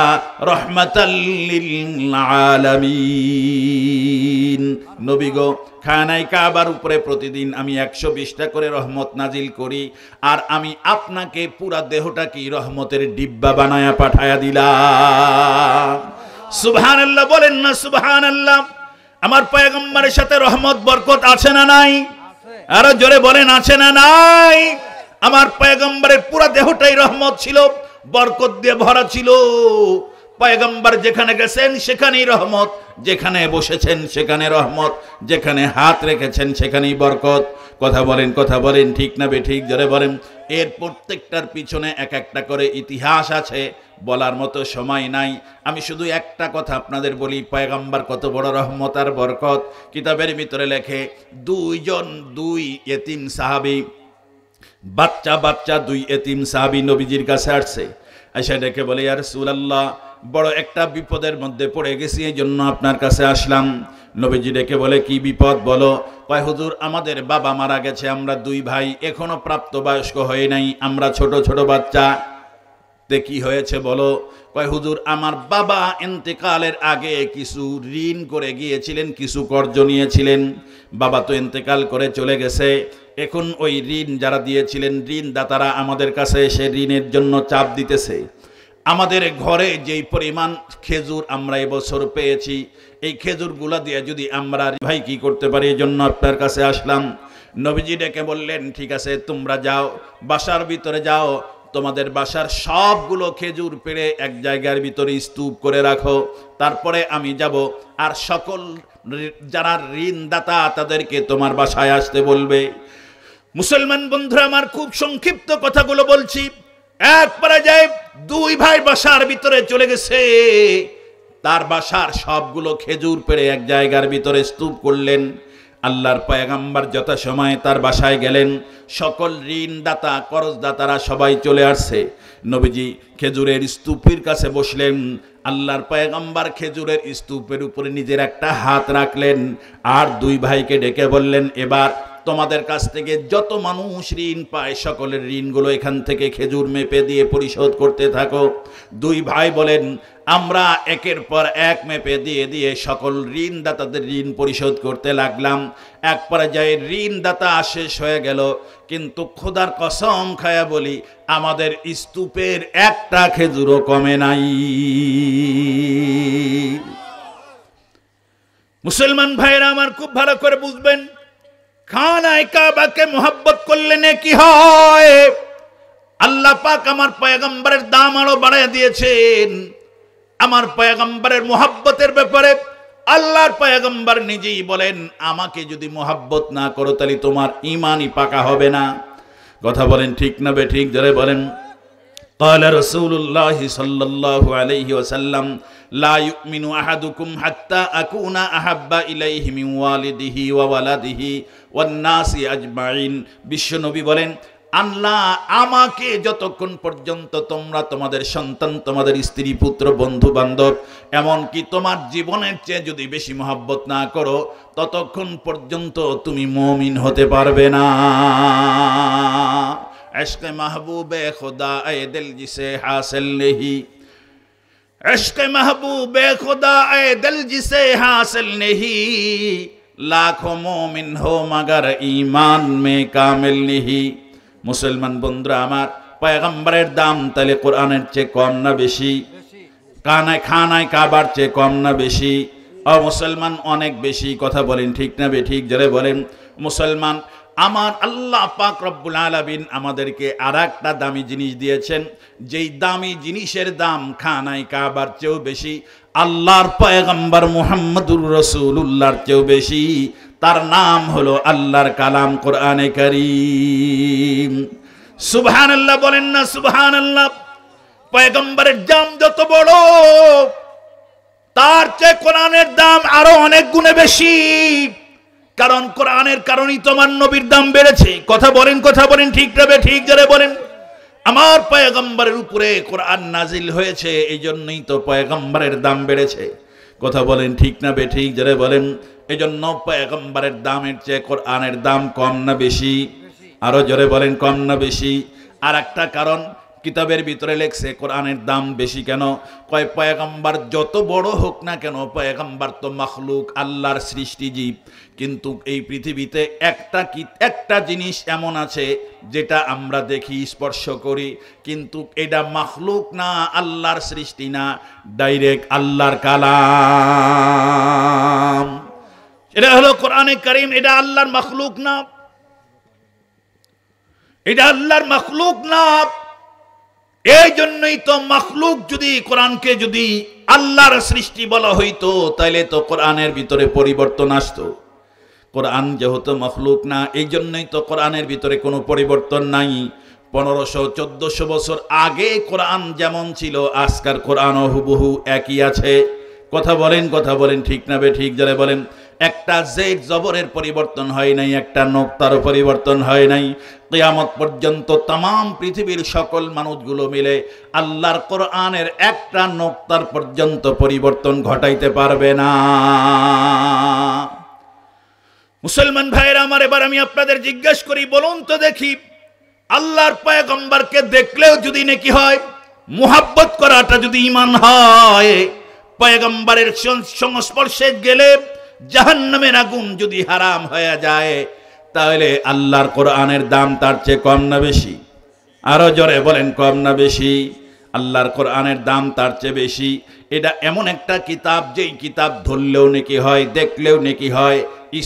S2: রাহমাতাল লিল আলামিন। নবী গো, খানায়ে কাবার উপরে প্রতিদিন আমি 120টা করে রহমত নাজিল করি, আর আমি আপনাকে পুরা দেহটাকে রহমতের ডিব্বা বানায়া পাঠায়া দিলাম। সুবহানাল্লাহ বলেন না সুবহানাল্লাহ। আমার পয়গম্বরের সাথে রহমত বরকত আছে না নাই? আরো জোরে বলেন আছে না নাই? আমার পয়গম্বরের পুরা দেহটাই রহমত ছিল, বরকত দিয়ে ভরা ছিল। পয়গম্বর যেখানে গেছেন সেখানেই রহমত, যেখানে বসেছেন সেখানে রহমত, যেখানে হাত রেখেছেন সেখানেই বরকত। কথা বলেন ঠিক না বেঠিক? জোরে বলেন। এর প্রত্যেকটার পিছনে এক একটা করে ইতিহাস আছে, বলার মতো সময় নাই। আমি শুধু একটা কথা আপনাদের বলি, পয়গম্বর কত বড় রহমত আর বরকত। কিতাবের ভিতরে লেখে, দুই এতিম সাহাবী, বাচ্চা দুই এতিম সাহাবী নবীজির কাছে আসছে। আয়েশা ডেকে বলে, ইয়া রাসূলুল্লাহ, বড় একটা বিপদের মধ্যে পড়ে গেছি, এই জন্য আপনার কাছে আসলাম। নবীজি ডেকে বলে, কি বিপদ বলো? কয়, হুজুর আমাদের বাবা মারা গেছে, আমরা দুই ভাই, এখনো প্রাপ্তবয়স্ক হয়ে নাই, আমরা ছোট ছোট বাচ্চা। তে কি হয়েছে বলো? কয়, হুজুর আমার বাবা ইন্তেকালের আগে কিছু ঋণ করে গিয়েছিলেন, কিছু কর্জ নিয়েছিলেন, বাবা তো ইন্তেকাল করে চলে গেছে, এখন ওই ঋণ যারা দিয়েছিলেন ঋণদাতারা আমাদের কাছে এসে ঋণের জন্য চাপ দিতেছে। আমাদের ঘরে যেই পরিমাণ খেজুর আমরা এবছর পেয়েছি, এই খেজুরগুলা দিয়ে যদি আমরা ভাই কি করতে পারি, এই জন্য আপনার কাছে আসলাম। নবীজি ডেকে বললেন, ঠিক আছে তোমরা যাও, বাসার ভিতরে যাও, তোমাদের বাসার সবগুলো খেজুর পেড়ে এক জায়গার ভিতরে স্তূপ করে রাখো, তারপরে আমি যাব, আর সকল যারা ঋণদাতা তাদেরকে তোমার বাসায় আসতে বলবে। মুসলমান বন্ধুরা আমার, খুব সংক্ষিপ্ত কথাগুলো বলছি। এক পর্যায়ে দুই ভাই বাসার ভিতরে চলে গেছে, তার বাসার সবগুলো খেজুর পেড়ে এক জায়গার ভিতরে স্তূপ করলেন, আল্লাহর পয়গম্বর যথাসময়ে তার বাসায় গেলেন, সকল ঋণদাতা করজদাতারা সবাই চলে আসছে। নবীজি খেজুরের স্তূপের কাছে বসলেন। আল্লাহর পয়গম্বর খেজুরের স্তূপের উপরে নিজের একটা হাত রাখলেন, আর দুই ভাইকে ডেকে বললেন, এবার তোমাদের কাছ থেকে যত মানুষ ঋণ পায় সকলের ঋণগুলো এখান থেকে খেজুর মেপে দিয়ে পরিশোধ করতে থাকো। দুই ভাই বলেন, আমরা একের পর এক মেপে দিয়ে দিয়ে সকল ঋণদাতাদের ঋণ পরিশোধ করতে লাগলাম। এক পর্যায়ে ঋণদাতা শেষ হয়ে গেল, কিন্তু খোদার কসম খায়া বলি আমাদের স্তূপের একটা খেজুরও কমে নাই। মুসলমান ভাইরা আমার, খুব ভালো করে বুঝবেন, খানায়ে কাবাকে মোহাব্বত করলে নেকি হয়। আল্লাহ পাক আমার পয়গম্বরের দাম আরো বাড়ায় দিয়েছেন। আমার পয়গম্বরের মোহাব্বতের ব্যাপারে আল্লাহর পয়গম্বর নিজেই বলেন, আমাকে যদি মোহাব্বত না করো তাহলে তোমার ঈমানই পাকা হবে না। কথা বলেন ঠিক না বেঠিক? যারা বলেন, قال رسول الله صلى الله عليه وسلم لا يؤمن أحدكم حتى أكون أحب إليه من والده وولده والناس أجمعين। বিশ্বনবী বলেন, আল্লাহ আমাকে যতক্ষণ পর্যন্ত তোমরা তোমাদের সন্তান, তোমাদের স্ত্রী, পুত্র, বন্ধু বান্ধব, এমনকি তোমার জীবনের চেয়ে যদি বেশি মহব্বত না করো, ততক্ষণ পর্যন্ত তুমি মুমিন হতে পারবে না। इश्क़ महबूब खुदा ए दिल जिसे हासिल नहीं, इश्क़ महबूब खुदा ए दिल जिसे हासिल नहीं, लाखों मोमिन हो मगर ईमान में कामिल नहीं। मुसलमान बंधुरा आमार, पयगम्बरेर दाम ताहले कुरानेर चेये कम ना बेशी? खानाय काবার চেয়ে কম না বেশি? ও মুসলমান, অনেক বেশি। কথা বলেন ঠিক না বেঠিক? যারা বলেন মুসলমান, আমার আল্লাহ পাক রব্বুল আলামিন আমাদেরকে আরেকটা দামি জিনিস দিয়েছেন, যেই দামি জিনিসের দাম খানায় কাবার চেয়েও বেশি, আল্লাহর পয়গম্বর মুহাম্মদুর রাসূলুল্লাহর চেয়েও বেশি। তার নাম হলো আল্লাহর কালাম কোরআনে কারীম। সুবহানাল্লাহ বলেন না সুবহানাল্লাহ? পয়গম্বরের দাম যত বড়, তার চেয়ে কোরআনের দাম আরো অনেক গুণে বেশি। কারণ কোরআনের কারণেই তোমার নবীর দাম বেড়েছে। কথা বলেন ঠিক না ঠিক? যারা বলেন আমার পয়গম্বরের উপরে কোরআন নাজিল হয়েছে, এই জন্যই তো পয়গম্বরের দাম বেড়েছে। কথা বলেন ঠিক না ঠিক? যারা বলেন এই জন্য পয়গম্বরের দামের চেয়ে কোরআনের দাম কম না বেশি? আরো জোরে বলেন, কম না বেশি? আর একটা কারণ কিতাবের ভিতরে লেখছে কোরআনের দাম বেশি কেন? কয় পয়গম্বর যত বড় হোক না কেন, পয়গম্বর তো মাখলুক, আল্লাহর সৃষ্টি জীব। কিন্তু এই পৃথিবীতে একটা জিনিস এমন আছে যেটা আমরা দেখি, স্পর্শ করি, কিন্তু এটা মাখলুক না, আল্লাহর সৃষ্টি না, ডাইরেক্ট আল্লাহর কালাম। এটা হলো কোরআনে কারীম। এটা আল্লাহর মাখলুক না, এটা আল্লাহর মাখলুক না। এই জন্যই তো মাখলুক যদি কোরআনকে যদি আল্লাহর সৃষ্টি বলা হইতো, তাইলে তো কোরআনের ভিতরে পরিবর্তন আসতো। কোরআন যেহেতু মাখলুক না, এই জন্যই তো কোরআনের ভিতরে কোনো পরিবর্তন নাই। 1500-1400 বছর আগে কোরআন যেমন ছিল, আজকার কোরআনও হুবহু একই আছে। কথা বলেন ঠিক না ঠিক? যারা বলেন একটা জেড জবরের পরিবর্তন হয় নাই, একটা নোক্তারও পরিবর্তন হয় নাই। কিয়ামত পর্যন্ত तमाम পৃথিবীর সকল মানুষগুলো মিলে আল্লাহর কোরআনের একটা নোক্তার পর্যন্ত পরিবর্তন ঘটাইতে পারবে না। মুসলমান ভাইরা আমার, এবার আমি আপনাদের জিজ্ঞাসা করি, বলুন তো দেখি, আল্লাহর পয়গম্বরকে দেখলেও যদি নেকি হয়, মুহাব্বত করাটা যদি ঈমান হয়, পয়গম্বরের সংস্পর্শে গেলে জাহান্নামের আগুন যদি হারাম হয়ে যায়, তাহলে আল্লাহর কোরআনের দাম তার চেয়ে কম না বেশি? আরো জোরে বলেন, কম না বেশি? আল্লাহর কোরআনের দাম তার চেয়ে বেশি। এটা এমন একটা কিতাব, যেই কিতাব ধরলেও নেকি হয়, দেখলেও নেকি হয়,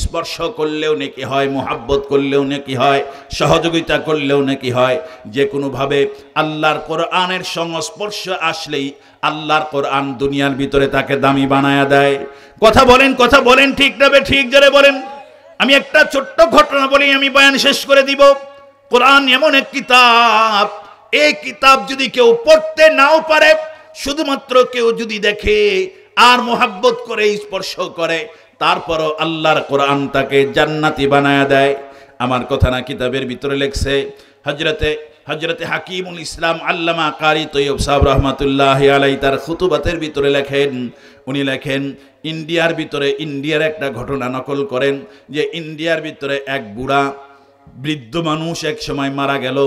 S2: স্পর্শ করলেও নেকি হয়, মুহাব্বত করলেও নেকি হয়, সহযোগিতা করলেও নেকি হয়। যে কোনোভাবে আল্লাহর কোরআনের সংস্পর্শ আসলেই আল্লাহর কোরআন দুনিয়ার ভিতরে তাকে দামি বানায়া দেয়। কথা বলেন ঠিক না ঠিক? যারা বলেন, আমি একটা ছোট্ট ঘটনা বলি, আমি বয়ান শেষ করে দিব। কোরআন এমন এক কিতাব, এই কিতাব যদি কেউ পড়তে নাও পারে, শুধুমাত্র কেউ যদি দেখে আর মুহাব্বত করে, স্পর্শ করে, তারপরও আল্লাহর কোরআন তাকে জান্নাতি বানায়া দেয়। আমার কথা না কিতাবের ভিতরে লেখছে, হজরতে হাকিমুল ইসলাম আল্লামা কারি তৈয়ব সাহেব রহমাতুল্লাহি আলাইহি তার খুতুবাতের ভিতরে লেখেন, উনি লেখেন ইন্ডিয়ার একটা ঘটনা নকল করেন যে ইন্ডিয়ার ভিতরে এক বুড়া বৃদ্ধ মানুষ এক সময় মারা গেল।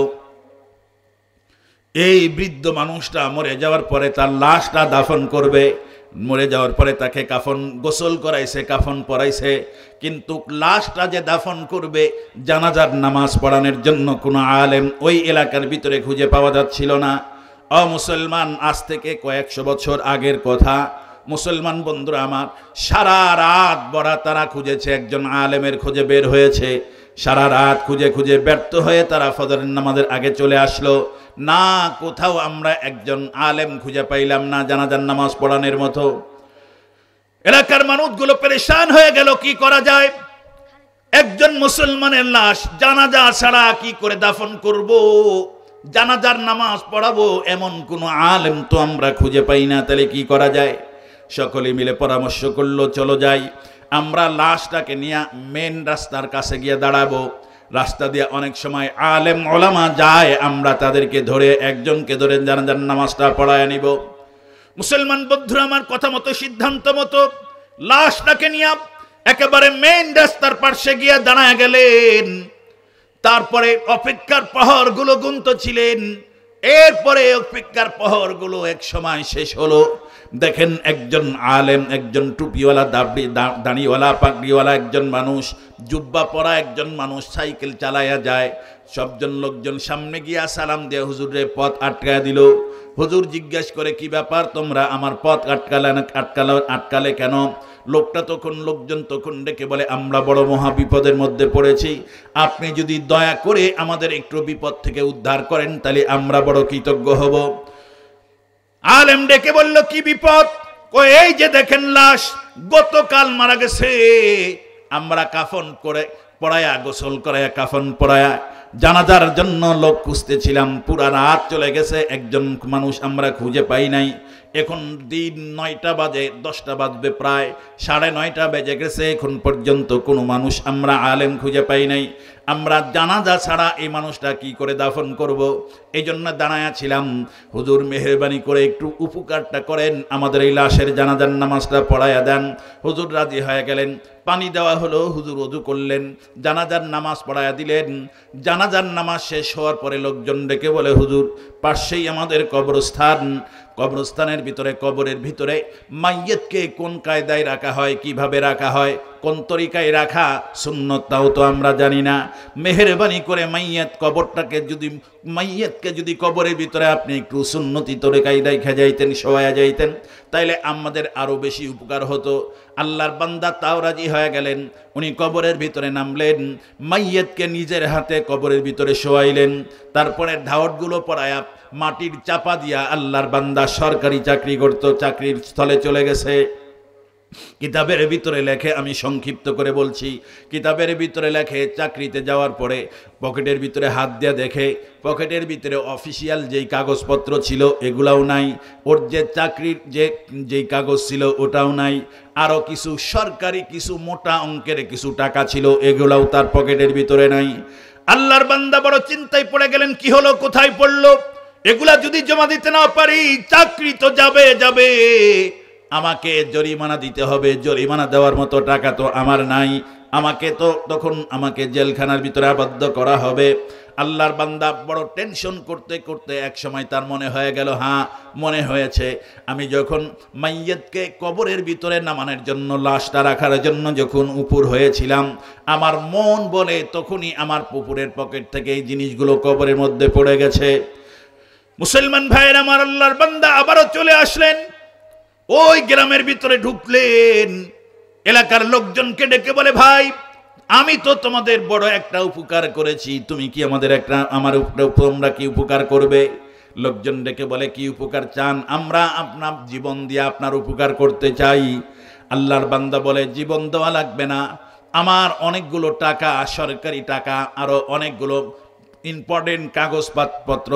S2: এই বৃদ্ধ মানুষটা মরে যাওয়ার পরে তার লাশটা দাফন করবে, মরে যাওয়ার পরে তাকে গোসল করাইছে, কাফন পরাইছে, কিন্তু লাশটা যে দাফন করবে জানাজার নামাজ পড়ানোর জন্য কোনো আলেম ওই এলাকার ভিতরে খুঁজে পাওয়া যাচ্ছিল না। মুসলমান, আজ থেকে কয়েকশো বছর আগের কথা, মুসলমান বন্ধুরা আমার, সারা রাত বড়া তারা খুঁজেছে, একজন আলেমের খোঁজে বের হয়েছে। সারা রাত খুঁজে খুঁজে ব্যর্থ হয়ে তারা ফজরের নামাজের আগে চলে আসলো। না, কোথাও আমরা একজন আলেম খুঁজে পাইলাম না জানাজার নামাজ পড়ানোর মতো। এলাকার মানুষগুলো পেরেশান হয়ে গেল, কি করা যায়? একজন মুসলমানের লাশ জানাজা ছাড়া কি করে দাফন করব, জানাজার নামাজ পড়াবো এমন কোনো আলেম তো আমরা খুঁজে পাই না, তাহলে কি করা যায়? সকলে মিলে পরামর্শ করলো, চলো যাই, আমরা লাশটাকে নিয়ে মেন রাস্তার কাছে গিয়ে দাঁড়াবো। রাস্তা দিয়ে অনেক সময় আলেম ওলামা যায়, আমরা তাদেরকে ধরে একজনকে ধরে জানাজার নামাজটা পড়ায় নিব। মুসলমান বন্ধুরা আমার, কথা মতো সিদ্ধান্ত মতো লাশটাকে নিয়ে একেবারে মেন রাস্তার পাশে গিয়ে দাঁড়ায় গেলেন। তারপরে অপেক্ষার প্রহরগুলো গুনতেছিলেন। এরপরে অপেক্ষার প্রহরগুলো এক সময় শেষ হলো। দেখেন একজন আলেম, একজন টুপিওয়ালা, দাড়িওয়ালা, পাগড়িওয়ালা একজন মানুষ, জুব্বা পরা একজন মানুষ সাইকেল চালায়া যায়। সবজন লোকজন সামনে গিয়া সালাম দিয়ে হুজুরের পথ আটকায় দিল। হুজুর জিজ্ঞেস করে, কি ব্যাপার তোমরা আমার পথ আটকালে কেন? লোকজন তখন ডেকে বলে, আমরা বড় মহা বিপদের মধ্যে পড়েছি, আপনি যদি দয়া করে আমাদের একটু বিপদ থেকে উদ্ধার করেন তাহলে আমরা বড় কৃতজ্ঞ হব। আলেম ডেকে বলল, কি বিপদ? এই যে দেখেন লাশ, গতকাল মারা গেছে, আমরা কাফন করে পড়ায়া, গোসল করায়া, কাফন পড়ায়া জানাজার জন্য লোক খুঁজতেছিলাম, পুরা রাত চলে গেছে, একজন মানুষ আমরা খুঁজে পাই নাই। এখন দিন 9টা বাজে, 10টা বাজবে, প্রায় 9:30 বেজে গেছে, এখন পর্যন্ত কোনো মানুষ আমরা আলেম খুঁজে পাই নাই। আমরা জানাজা ছাড়া এই মানুষটা কি করে দাফন করব? এই জন্য দাঁড়ায়া ছিলাম, হুজুর মেহেরবানি করে একটু উপকারটা করেন, আমাদের এই লাশের জানাজার নামাজটা পড়ায়া দেন। হুজুর রাজি হয়ে গেলেন, পানি দেওয়া হলো, হুজুর ওযু করলেন, জানাজার নামাজ পড়ায়া দিলেন। জানাজার নামাজ শেষ হওয়ার পরে লোকজন ডেকে বলে, হুজুর পাশেই আমাদের কবরস্থান, কবরস্থানের ভিতরে, কবরের ভিতরে মাইয়তকে কোন কায়দায় রাখা হয়, কিভাবে রাখা হয়, কোন তরিকায় রাখা সুন্নত তাও তো আমরা জানি না। মেহেরবানি করে মাইয়তকে যদি কবরের ভিতরে আপনি একটু সুন্নতি তরিকায় রেখে যাইতেন, শোয়া যাইতেন, তাইলে আমাদের আরো বেশি উপকার হতো। আল্লাহর বান্দা তাও রাজি হয়ে গেলেন। উনি কবরের ভিতরে নামলেন, মাইয়তকে নিজের হাতে কবরের ভিতরে শোয়াইলেন, তারপরে ধাওয়াতগুলো পড়ায়া মাটির চাপা দিয়া আল্লাহর বান্দা সরকারি চাকরি করত, চাকরির স্থলে চলে গেছে। কিতাবের ভিতরে লেখে, আমি সংক্ষিপ্ত করে বলছি, কিতাবের ভিতরে লেখে চাকরিতে যাওয়ার পরে পকেটের ভিতরে হাত দিয়ে দেখে পকেটের ভিতরে অফিসিয়াল যেই কাগজপত্র ছিল এগুলাও নাই, ওর যে চাকরির যেই কাগজ ছিল ওটাও নাই, আরও কিছু সরকারি কিছু মোটা অঙ্কের কিছু টাকা ছিল এগুলাও তার পকেটের ভিতরে নাই। আল্লাহর বান্দা বড় চিন্তায় পড়ে গেলেন, কি হলো, কোথায় পড়লো? এগুলা যদি জমা দিতে না পারি চাকরি তো যাবে, আমাকে জরিমানা দিতে হবে, জরিমানা দেওয়ার মতো টাকা তো আমার নাই, আমাকে জেলখানার ভিতরে আবদ্ধ করা হবে। আল্লাহর বান্দা বড় টেনশন করতে করতে এক সময় তার মনে হয়ে গেল, হ্যাঁ মনে হয়েছে, আমি যখন মাইয়তকে কবরের ভিতরে নামানোর জন্য, লাশটা রাখার জন্য যখন উপর হয়েছিলাম, আমার মন বলে তখনই আমার পুকুরের পকেট থেকে এই জিনিসগুলো কবরের মধ্যে পড়ে গেছে। মুসলমান ভাইয়ের আমার, আল্লাহর বান্দা আবারও চলে আসলেন, ওই গ্রামের ভিতরে ঢুকলেন, এলাকার লোকজনকে ডেকে বলে, ভাই আমি তো তোমাদের বড় একটা উপকার করেছি, তুমি কি তোমরা কি উপকার করবে? লোকজন ডেকে বলে, কি উপকার চান? আমরা আপনার জীবন দিয়ে আপনার উপকার করতে চাই। আল্লাহর বান্দা বলে, জীবন দেওয়া লাগবে না, আমার অনেকগুলো টাকা, সরকারি টাকা, আরো অনেকগুলো ইম্পর্টেন্ট কাগজপত্র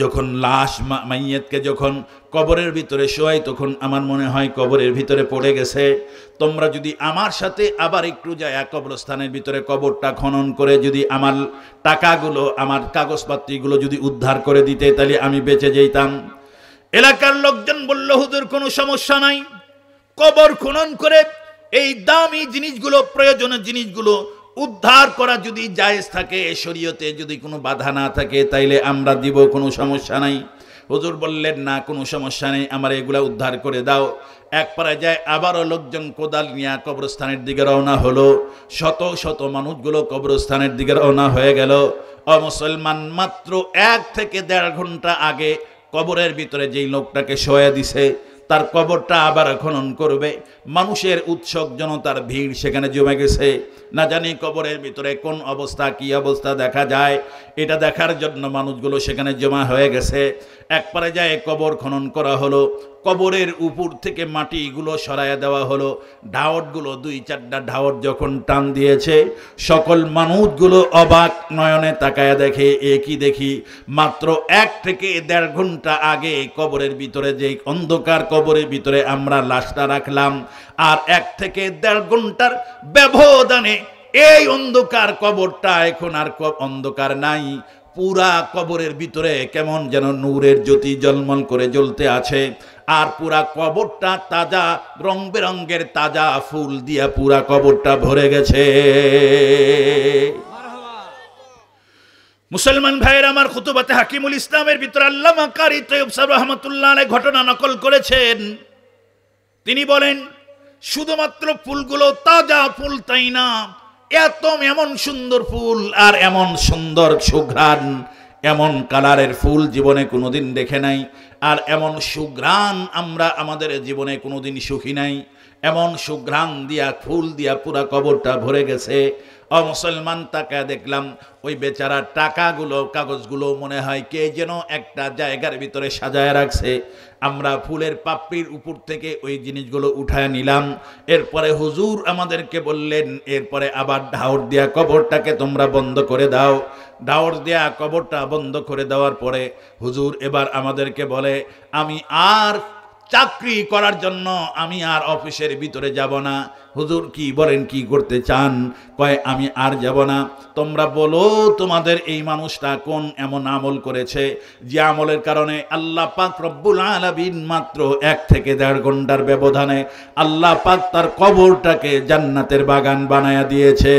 S2: যখন লাশ মাইয়াতকে যখন কবরের ভিতরে শোয়াই, তখন আমার মনে হয় কবরের ভিতরে পড়ে গেছে। তোমরা যদি আমার সাথে আবার একটু যায় কবরস্থানের ভিতরে কবরটা খনন করে যদি আমার টাকাগুলো, আমার কাগজপত্রগুলো যদি উদ্ধার করে দিতে, তাহলে আমি বেঁচে যেতাম। এলাকার লোকজন বলল, হুজুর কোনো সমস্যা নাই, কবর খনন করে এই দামি জিনিসগুলো, প্রয়োজনীয় জিনিসগুলো উদ্ধার করা যদি জায়েজ থাকে, শরীয়তে যদি কোনো বাধা না থাকে, তাইলে আমরা দিব, কোনো সমস্যা নাই। হুজুর বললেন, না কোনো সমস্যা নেই, আমার এগুলা উদ্ধার করে দাও। এক পাড়ায় যায় আবারও লোকজন কোদাল নিয়ে কবরস্থানের দিকে রওনা হলো। শত শত মানুষগুলো কবরস্থানের দিকে রওনা হয়ে গেল। মুসলমান মাত্র 1 থেকে 1.5 ঘন্টা আগে কবরের ভিতরে যেই লোকটাকে শোয়া দিছে, তার কবরটা আবার খনন করবে। মানুষের উৎসুক জনতার ভিড় সেখানে জমে গেছে। না জানি কবরের ভিতরে কোন অবস্থা, কি অবস্থা দেখা যায়, এটা দেখার জন্য মানুষগুলো সেখানে জমা হয়ে গেছে। একবারে যায় কবর খনন করা হলো, কবরের উপর থেকে মাটিগুলো সরাইয়া দেওয়া হলো। ঢাওটগুলো 2-4টা ঢাওট যখন টান দিয়েছে, সকল মানুষগুলো অবাক নয়নে তাকায়া দেখে, কি দেখি, মাত্র 1 থেকে 1.5 ঘন্টা আগে কবরের ভিতরে যে অন্ধকার কবরের ভিতরে আমরা লাশটা রাখলাম, আর 1 থেকে 1.5 ঘন্টার ব্যবধানে এই অন্ধকার কবরটা এখন আর অন্ধকার নাই। পুরা কবরের ভিতরে কেমন যেন নূরের জ্যোতি জলমল করে জ্বলতে আছে। আর পুরা কবরটা তাজা, রং বেরঙ্গের তাজা ফুল দিয়া পুরা কবরটা ভরে গেছে। মুসলমান ভাইয়ের আমার, খুতুবাতে হাকিমুল ইসলামের ভিতরে আল্লামা কারি তৈয়ব সাহেব রহমাতুল্লাহ আলাইহি ঘটনা নকল করেছেন। তিনি বলেন, শুধুমাত্র ফুলগুলো তাজা ফুল তাই না, এমন সুন্দর ফুল আর এমন সুন্দর সুঘ্রাণ, এমন কালারের ফুল জীবনে কোনোদিন দেখে নাই। আর এমন সুঘ্রাণ আমরা আমাদের জীবনে কোনোদিন সুখী নাই। এমন সুঘ্রাণ দিয়া, ফুল দিয়া পুরা কবরটা ভরে গেছে। মুসলমান তাকে দেখলাম, ওই বেচারা টাকাগুলো, কাগজগুলো মনে হয় কে যেন একটা জায়গার ভিতরে সাজায় রাখছে। আমরা ফুলের পাপড়ির উপর থেকে ওই জিনিসগুলো উঠায় নিলাম। এরপরে হুজুর আমাদেরকে বললেন, এরপরে আবার ঢাউর দিয়া কবরটাকে তোমরা বন্ধ করে দাও। ঢাউর দিয়া কবরটা বন্ধ করে দেওয়ার পরে হুজুর এবার আমাদেরকে বলে, আমি আর চাকরি করার জন্য আমি আর অফিসের ভিতরে যাব না। হুজুর কি বলেন, কি করতে চান? কয়, আমি আর যাব না। তোমরা বলো তোমাদের এই মানুষটা কোন এমন আমল করেছে যে আমলের কারণে আল্লাহ পাক রব্বুল আলামিন মাত্র 1 থেকে 1.5 ঘন্টার ব্যবধানে আল্লাহ পাক তার কবরটাকে জান্নাতের বাগান বানায়া দিয়েছে।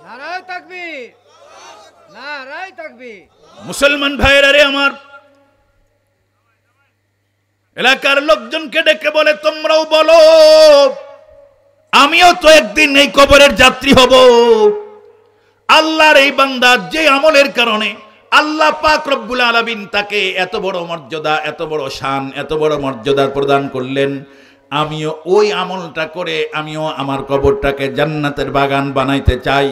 S3: নারায়ে তাকবীর, নারায়ে তাকবীর।
S2: মুসলমান ভাইয়েরা রে আমার, এলাকার লোকজনকে ডেকে বলে, তোমরাও বলো, আমিও তো একদিন এই কবরের যাত্রী হব। আল্লাহর এই বান্দা যে আমলের কারণে আল্লাহ পাক রব্বুল আলামিন তাকে এত বড় মর্যাদা, এত বড় শান, এত বড় মর্যাদা প্রদান করলেন, আমিও ওই আমলটা করে আমিও আমার কবরটাকে জান্নাতের বাগান বানাইতে চাই।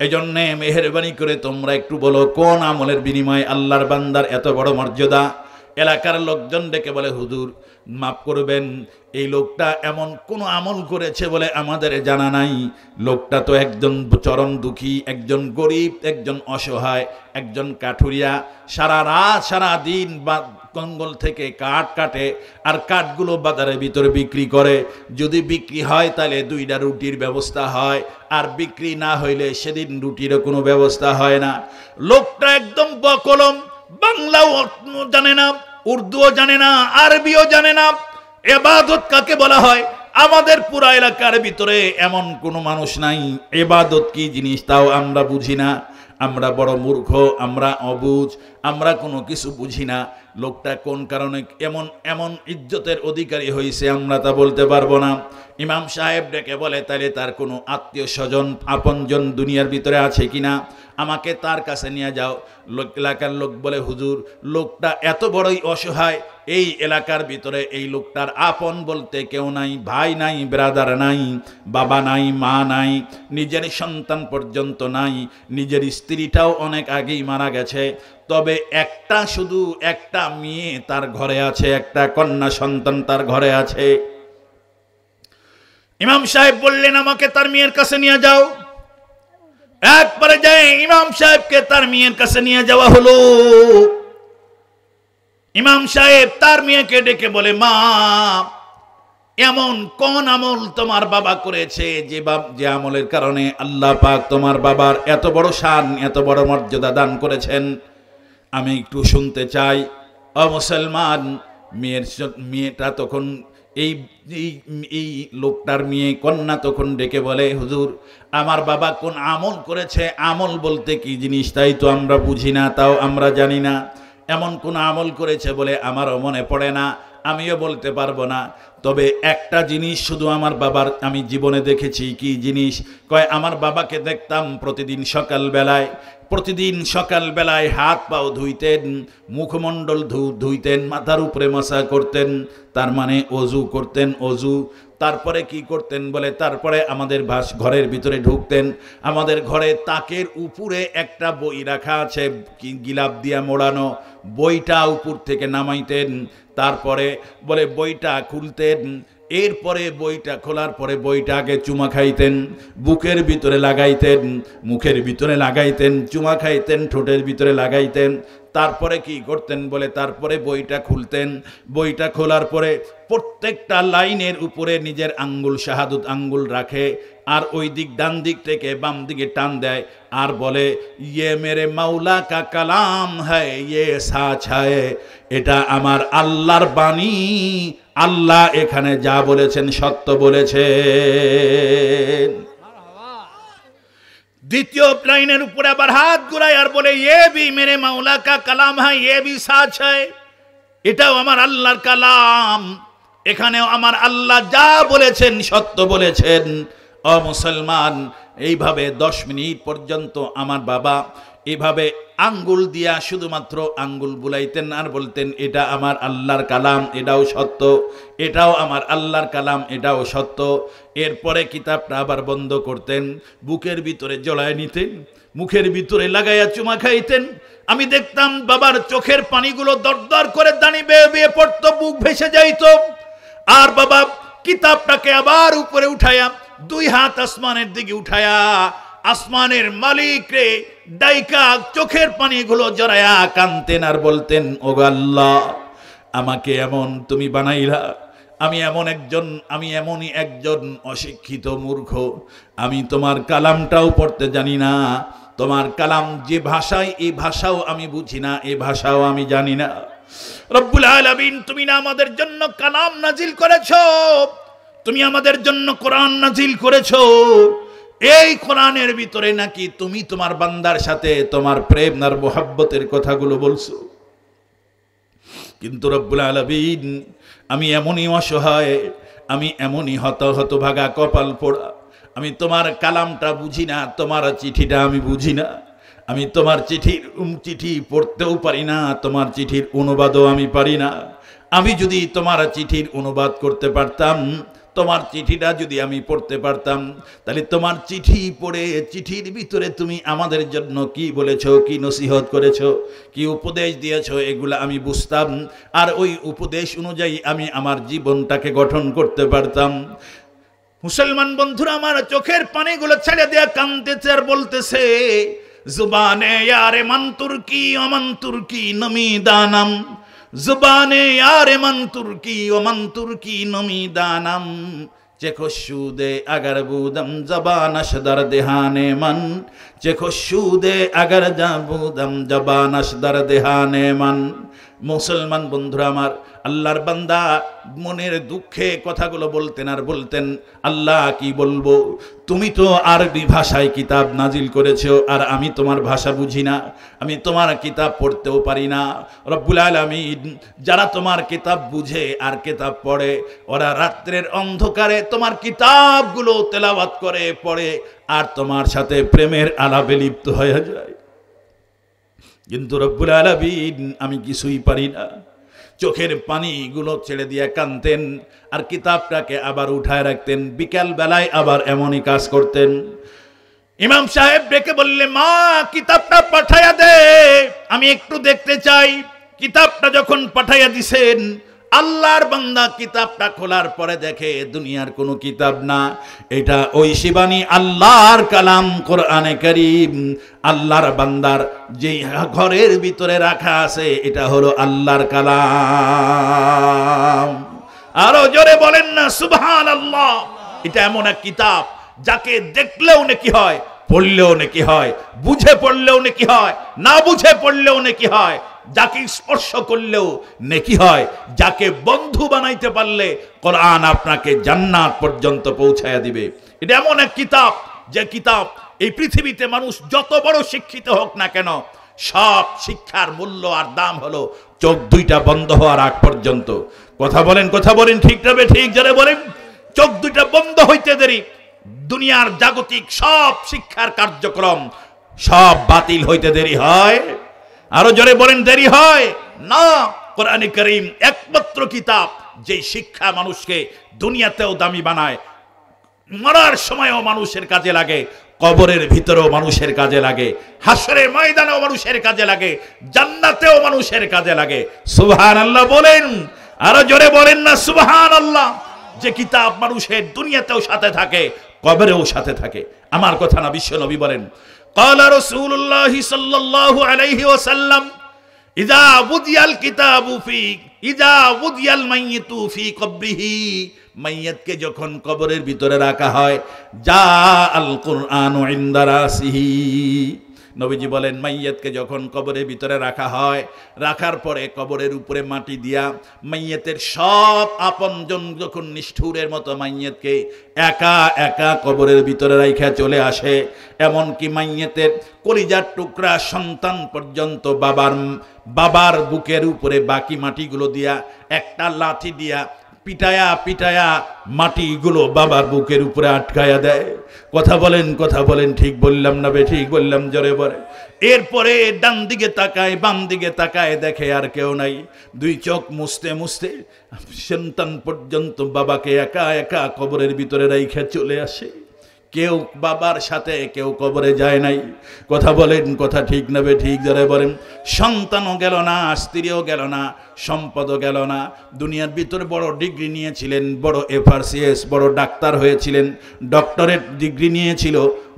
S2: এজন্যে মেহেরবানি করে তোমরা একটু বলো, কোন আমলের বিনিময়ে আল্লাহর বান্দার এত বড় মর্যাদা? এলাকার লোকজন ডেকে বলে, হুজুর মাফ করবেন, এই লোকটা এমন কোন আমল করেছে বলে আমাদের জানা নাই। লোকটা তো একজন চরম দুঃখী, একজন গরিব, একজন অসহায়, একজন কাঠুরিয়া। সারা রাত সারা দিন জঙ্গল থেকে কাঠ কাটে, আর কাঠগুলো বাজারের ভিতরে বিক্রি করে। যদি বিক্রি হয় তাহলে 2টা রুটির ব্যবস্থা হয়, আর বিক্রি না হইলে সেদিন রুটিরও কোনো ব্যবস্থা হয় না। লোকটা একদম বকলম, বাংলাও জানে না, উর্দুও জানে না, আরবিও জানে না। ইবাদত কাকে বলা হয়? আমাদের পুরা এলাকার ভিতরে এমন কোনো মানুষ নাই ইবাদত কি জিনিস তাও আমরা বুঝি না। আমরা বড় মূর্খ, আমরা অবুঝ, আমরা কোনো কিছু বুঝি না। লোকটা কোন কারণে এমন এমন ইজ্জতের অধিকারী হয়েছে আমরা তা বলতে পারবো না। ইমাম সাহেব ডেকে বলে, তাহলে তার কোনো আত্মীয় স্বজন আপনজন দুনিয়ার ভিতরে আছে কিনা, আমাকে তার কাছে নিয়ে যাও। এলাকার লোক বলে, হুজুর লোকটা এত বড়ই অসহায়, এই এলাকার ভিতরে এই লোকটার আপন বলতে কেউ নাই, ভাই নাই, ব্রাদার নাই, বাবা নাই, মা নাই, নিজের সন্তান পর্যন্ত নাই, নিজের স্ত্রীটাও অনেক আগেই মারা গেছে। তবে শুধু একটা মেয়ে তার ঘরে আছে, একটা কন্যা সন্তান তার ঘরে আছে। ইমাম সাহেব বললেন, আমাকে তার মেয়ের কাছে নিয়ে যাও। একবারে যায় ইমাম সাহেবকে তার মেয়ের কাছে নিয়ে যাওয়া হলো। ইমাম সাহেব তার মেয়েকে ডেকে বলে, মা, এমন কোন আমল তোমার বাবা করেছে যে আমলের কারণে আল্লাহ পাক তোমার বাবার এত বড় শান, এত বড় মর্যাদা দান করেছেন? আমি একটু শুনতে চাই। ও মুসলমান, মেয়েটা তখন এই লোকটার মেয়ে কন্যা তখন ডেকে বলে, হুজুর, আমার বাবা কোন আমল করেছে? আমল বলতে কি জিনিস তাই তো আমরা বুঝি না, তাও আমরা জানি না। এমন কোন আমল করেছে বলে আমারও মনে পড়ে না, আমিও বলতে পারবো না। তবে একটা জিনিস শুধু আমার বাবার আমি জীবনে দেখেছি। কি জিনিস? কয়, আমার বাবাকে দেখতাম প্রতিদিন সকালবেলায় হাত পাও ধুইতেন, মুখমণ্ডল ধুইতেন, মাথার উপরে মশা করতেন, তার মানে অজু করতেন। অজু তারপরে কি করতেন বলে, তারপরে আমাদের ঘরের ভিতরে ঢুকতেন। আমাদের ঘরে তাকের উপরে একটা বই রাখা আছে, গিলাপ দিয়া মোড়ানো, বইটা উপর থেকে নামাইতেন। তারপরে বলে বইটা খুলতেন, এরপরে বইটা খোলার পরে বইটা আগে চুমা খাইতেন, বুকের ভিতরে লাগাইতেন, মুখের ভিতরে লাগাইতেন, চুমা খাইতেন, ঠোঁটের ভিতরে লাগাইতেন। তারপরে কি করতেন বলে, তারপরে বইটা খুলতেন। বইটা খোলার পরে প্রত্যেকটা লাইনের উপরে নিজের আঙ্গুল, শাহাদত আঙ্গুল রাখে, আর ওই দিক ডান দিক থেকে বাম দিকে টান দেয়, আর বলে, ইয়ে মেরে মাওলা কা কালাম হ্যায়, ইয়ে সাচ হ্যায়, এটা আমার আল্লাহর বাণী, আল্লাহ এখানে যা বলেছেন সত্য বলেছেন। দ্বিতীয় লাইনের উপরে আবার হাত ঘুরায় আর বলে, ইয়ে ভি মেরে মাওলা কা কালাম হ্যায়, ইয়ে ভি সাচ হ্যায়, এটাও আমার আল্লাহর কালাম, এখানেও আমার আল্লাহ যা বলেছেন সত্য বলেছেন। ও মুসলমান, এইভাবে 10 মিনিট পর্যন্ত আমার বাবা এভাবে আঙ্গুল দিয়া শুধুমাত্র আঙ্গুল বুলাইতেন আর বলতেন, এটা আমার আল্লাহর কালাম, এটাও সত্য, এটাও আমার আল্লাহর কালাম, এটাও সত্য। এরপরে কিতাবটা আবার বন্ধ করতেন, বুকের ভিতরে জড়ায় নিতেন, মুখের ভিতরে লাগাইয়া চুমা খাইতেন। আমি দেখতাম বাবার চোখের পানিগুলো দরদর করে দাঁড়ি বেয়ে বেয়ে পড়তো, বুক ভেসে যাইত। আর বাবা কিতাবটাকে আবার উপরে উঠায়া 2 হাত আসমানের দিকে উঠায়া আসমানের মালিক রে ডাইকা চোখের পানিগুলো জড়ায়া কানতেন আর বলতেন, ওগো আল্লাহ, আমাকে এমন তুমি বানাইলা, আমি এমনই একজন অশিক্ষিত মূর্খ, আমি তোমার কালামটাও পড়তে জানি না, তোমার কালাম যে ভাষায়, এই ভাষাও আমি বুঝি না, এই ভাষাও আমি জানি না। রব্বুল আলামিন, তুমি না আমাদের জন্য কালাম নাজিল করেছো, তুমি আমাদের জন্য কোরআন নাজিল করেছো, এই কোরআনের ভিতরে নাকি তুমি তোমার বান্দার সাথে তোমার প্রেম আর মোহাব্বতের কথাগুলো বলছো। কিন্তু রব্বুল আলামিন, আমি এমনই অসহায়, আমি এমনই হতভাগা, কপাল পোড়া, আমি তোমার কালামটা বুঝি না, তোমার চিঠিটা আমি বুঝি না, আমি তোমার চিঠি পড়তেও পারি না, তোমার চিঠির অনুবাদও আমি পারি না। আমি যদি তোমার চিঠির অনুবাদ করতে পারতাম, তোমার চিঠিটা যদি আমি পড়তে পারতাম, তাহলে তোমার চিঠি পড়ে চিঠির ভিতরে তুমি আমাদের জন্য কি বলেছো, কি নসিহত করেছো, কি উপদেশ দিয়েছো, এগুলা আমি বুঝতাম, আর ওই উপদেশ অনুযায়ী আমি আমার জীবনটাকে গঠন করতে পারতাম। মুসলমান বন্ধুরা আমার, চোখের পানিগুলো ছেড়ে দেয়া কাঁদতেছে আর বলতেছে, জুবানে ইয়ারে মান তুর্কি অমান তুর্কি নমি দানাম, জুবানে ইয়ারে মান তুর্কি অমান তুর্কি নমি দানাম, চেখশুদে আগার বুদম জবানশ দর দেহানে মন, চেখশুদে আগার বুদম জবানশ দর দেহানে মন। মুসলমান বন্ধুরা আমার, আল্লাহর বান্দা মনের দুঃখে কথাগুলো বলতেন আর বলতেন, আল্লাহ কি বলবো, তুমি তো আরবি ভাষায় কিতাব নাজিল করেছো, আর আমি তোমার ভাষা বুঝি না, আমি তোমার কিতাব পড়তেও পারি না। রব্বুল আলামিন, যারা তোমার কিতাব বুঝে আর কিতাব পড়ে, ওরা রাত্রের অন্ধকারে তোমার কিতাবগুলো তেলাওয়াত করে পড়ে, আর তোমার সাথে প্রেমের আলাপে লিপ্ত হয়ে যায়। কিন্তু রব্বুল আলামিন, আমি কিছুই পারি না। চোখের পানিগুলো ছেড়ে দিয়ে কাঁদতেন, আর কিতাবটাকে আবার উঠায় রাখতেন। বিকাল বেলায় আবার এমনই কাজ করতেন। ইমাম সাহেব ডেকে বললে, মা, কিতাবটা পাঠাইয়া দে, আমি একটু দেখতে চাই। কিতাবটা যখন পাঠাইয়া দিছেন, আল্লাহর বান্দা কিতাবটা খোলার পরে দেখে দুনিয়ার কোনো কিতাব না, এটা ওই শিবানী আল্লাহর কালাম কোরআনে কারীম। আল্লাহর বান্দার যে ঘরের ভিতরে রাখা আছে এটা হলো আল্লাহর কালাম। আরো জোরে বলেন না সুবহানাল্লাহ। এটা এমন এক কিতাব যাকে দেখলেও নেকি হয়, পড়লেও নেকি হয়, বুঝে পড়লেও নেকি হয়, না বুঝে পড়লেও নেকি হয়, যাকে স্পর্শ করলেও নেকি হয়, যাকে বন্ধু বানাইতে পারলে কোরআন আপনাকে জান্নাত পর্যন্ত পৌঁছায়া দিবে। এটা এমন এক কিতাব যে কিতাব এই পৃথিবীতে মানুষ যত বড় শিক্ষিত হোক না কেন, সব শিক্ষার মূল্য আর দাম হলো চোখ দুইটা বন্ধ হওয়ার আগ পর্যন্ত। কথা বলেন ঠিক তবে ঠিক যারা বলেন, চোখ দুইটা বন্ধ হইতে দেরি দুনিয়ার জাগতিক সব শিক্ষার কার্যক্রম সব বাতিল হইতে দেরি হয়। আরো জোরে বলেন দেরি হয় না। কোরআনে কারীম একমাত্র কিতাব যে শিক্ষা মানুষকে দুনিয়াতেও দামি বানায়, মরার সময়ও মানুষের কাজে লাগে, কবরের ভিতরেও মানুষের কাজে লাগে, হাসরের ময়দানেও মানুষের কাজে লাগে, জান্নাতেও মানুষের কাজে লাগে। সুবহানাল্লাহ বলেন, আরো জোরে বলেন না সুবহানাল্লাহ। যে কিতাব মানুষের দুনিয়াতেও সাথে থাকে, কবরেও সাথে থাকে। আমার কথা না, বিশ্ব নবী বলেন, قال رسول الله صلى الله عليه وسلم اذا وضع الكتاب في اذا وضع الميت في قبره, মাইয়াতকে যখন কবরের ভিতরে রাখা হয়, যা আল কুরআনু ইনদা রাসিহি, নবীজি বলেন মাইয়াতকে যখন কবরের ভিতরে রাখা হয়, রাখার পরে কবরের উপরে মাটি দিয়া মাইয়াতের সব আপনজন যখন নিষ্ঠুরের মতো মাইয়াতকে একা একা কবরের ভিতরে রাখা চলে আসে, এমনকি মাইয়াতের কলিজার টুকরা সন্তান পর্যন্ত বাবার বুকের উপরে বাকি মাটিগুলো দিয়া একটা লাঠি দিয়া পিটায়া পিটায়া মাটিগুলো বাবার বুকের উপরে আটকায়া দেয়। কথা বলেন ঠিক বললাম না বে ঠিক বললাম জোরে বলে। এরপরে ডান দিকে তাকায় বাম দিকে তাকায়, দেখে আর কেউ নাই। দুই চোখ মুছতে মুছতে সন্তান পর্যন্ত বাবাকে একা একা কবরের ভিতরে রাইখা চলে আসে। কেউ বাবার সাথে কেউ কবরে যায় নাই। কথা বলেন কথা ঠিক নেবে ঠিক জোরে বলেন। সন্তানও গেল না, স্ত্রীও গেল না, সম্পদও গেল না। দুনিয়ার ভিতরে বড় ডিগ্রি নিয়েছিলেন, বড় FRCS বড় ডাক্তার হয়েছিলেন, ডক্টরেট ডিগ্রি নিয়েছিল।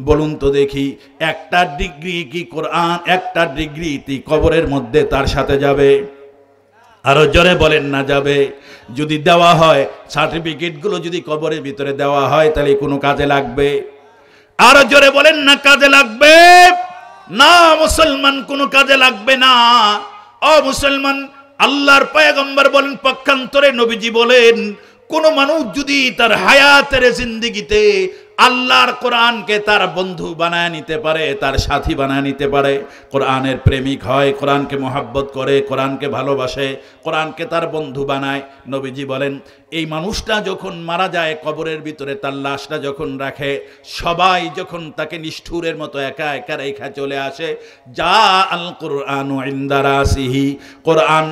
S2: বলুন তো দেখি, একটা ডিগ্রি কি কোরআন, একটা ডিগ্রি কি কবরের মধ্যে তার সাথে যাবে? আরো জোরে বলেন না যাবে। যদি দেওয়া হয় সার্টিফিকেটগুলো, যদি কবরের ভিতরে দেওয়া হয় তাহলে কোনো কাজে লাগবে? আরো জোরে বলেন না কাজে লাগবে না। মুসলমান কোনো কাজে লাগবে না। ও মুসলমান, আল্লাহর পয়গম্বর বলেন, পক্ষান্তরে নবীজি বলেন, কোন মানুষ যদি তার হায়াতের জিন্দেগিতে আল্লাহর কোরআনকে তার বন্ধু বানায় নিতে পারে, তার সাথী বানায় নিতে পারে, কোরআনের প্রেমিক হয়, কোরআনকে মহাব্বত করে, কোরআনকে ভালোবাসে, কোরআনকে তার বন্ধু বানায়, নবীজি বলেন এই মানুষটা যখন মারা যায়, কবরের ভিতরে তার লাশটা যখন রাখে, সবাই যখন তাকে নিষ্ঠুরের মতো একা একা রেখা চলে আসে, যা আল কুরআনু ইনদা রাসিহি, কোরআন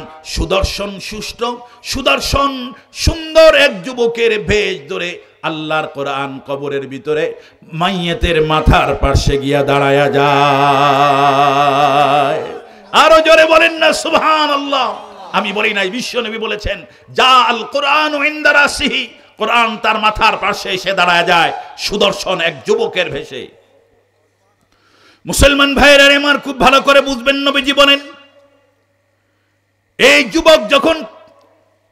S2: সুদর্শন সুন্দর এক যুবকের ভেষ ধরে আল্লাহর কোরআন কবরের ভিতরে মাইয়াতের মাথার পাশে গিয়া দাঁড়ায়া যায়। আরো জোরে বলেন না সুবহানাল্লাহ। আমি বলি নাই, বিশ্ব নবী বলেছেন, যা আল কোরআন ইনদা রাসিহি, কোরআন তার মাথার পাশে এসে দাঁড়ায়া যায় সুদর্শন এক যুবকের ভেষে। মুসলমান ভাইরা আমার খুব ভালো করে বুঝবেন, নবীজি বলেন এই যুবক যখন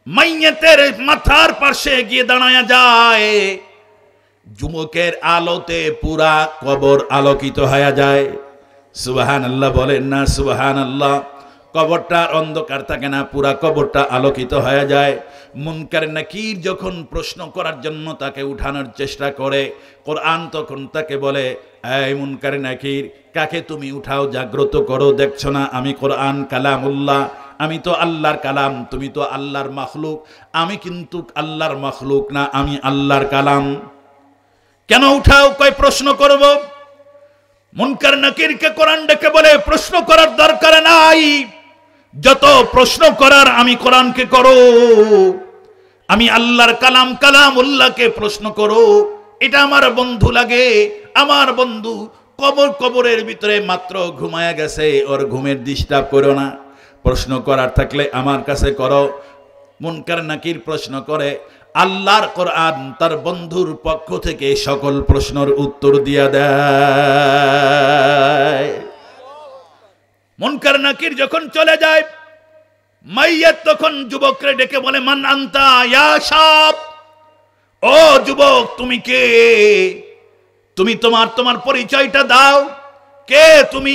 S2: মাইয়াতের মাথার পাশে গিয়ে দাঁড়ায়া যায়, যুবকের আলোতে পুরা কবর আলোকিত হয়ে যায়। সুবহানাল্লাহ বলেন না সুবহানাল্লাহ। কবরটা অন্ধকার থাকে না, পুরা কবরটা আলোকিত হয়ে যায়। মুনকার নাকির যখন প্রশ্ন করার জন্য তাকে উঠানোর চেষ্টা করে, কোরআন তখন তাকে বলে, এই মুনকার নাকির, কাকে তুমি উঠাও, জাগ্রত করো, দেখছো না আমি কোরআন কালামুল্লাহ, আমি তো আল্লাহর কালাম, তুমি তো আল্লাহর মাখলুক। আমি কিন্তু আল্লাহর মাখলুক না, আমি আল্লাহর কালাম। কেন উঠাও? কয় প্রশ্ন করব। মুনকার নাকিরকে কোরআন ডেকে বলে, প্রশ্ন করার দরকার নাই, যত প্রশ্ন করার আমি কোরআনকে করো, আমি আল্লাহর কালাম কালামুল্লাহকে প্রশ্ন করো। এটা আমার বন্ধু লাগে, আমার বন্ধু কবরের ভিতরে মাত্র ঘুমায়া গেছে, ওর ঘুমের ডিস্টার্ব করো না। প্রশ্ন করার থাকলে আমার কাছে করো। মুনকার নাকির প্রশ্ন করে, আল্লাহর কোরআন তার বন্ধুর পক্ষ থেকে সকল প্রশ্নের উত্তর দিয়া দেয়। মুনকার নাকির যখন চলে যায়, মাইয়াত তখন যুবকরে ডেকে বলে, মান আনতা ইয়া শাব, ও যুবক তুমি কে? তুমি তোমার পরিচয়টা দাও, কে তুমি?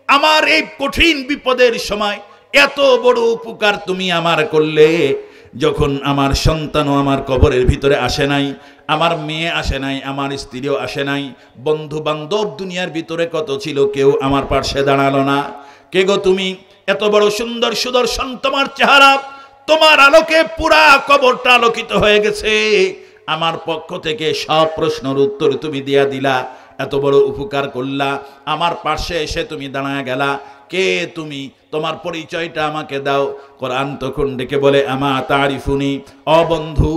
S2: আমার এই কঠিন বিপদের সময় এত বড় উপকার তুমি আমার করলে, যখন আমার সন্তানও আমার কবরের ভিতরে আসে নাই, আমার মেয়ে আসে নাই, আমার স্ত্রীও আসে নাই, বন্ধু বান্ধব দুনিয়ার ভিতরে কত ছিল, কেউ আমার পাশে দাঁড়ালো না। কে গো তুমি? এত বড় সুন্দর সুদর্শন তোমার চেহারা, তোমার আলোকে পুরা কবরটা আলোকিত হয়ে গেছে। আমার পক্ষ থেকে সব প্রশ্নের উত্তর তুমি দিয়া দিলা, এত বড় উপকার করলা, আমার পাশে এসে তুমি দাঁড়ায় গেলা, কে তুমি? তোমার পরিচয়টা আমাকে দাও। কোরআন তখন ডেকে বলে, আমা তারিফুনি, ও বন্ধু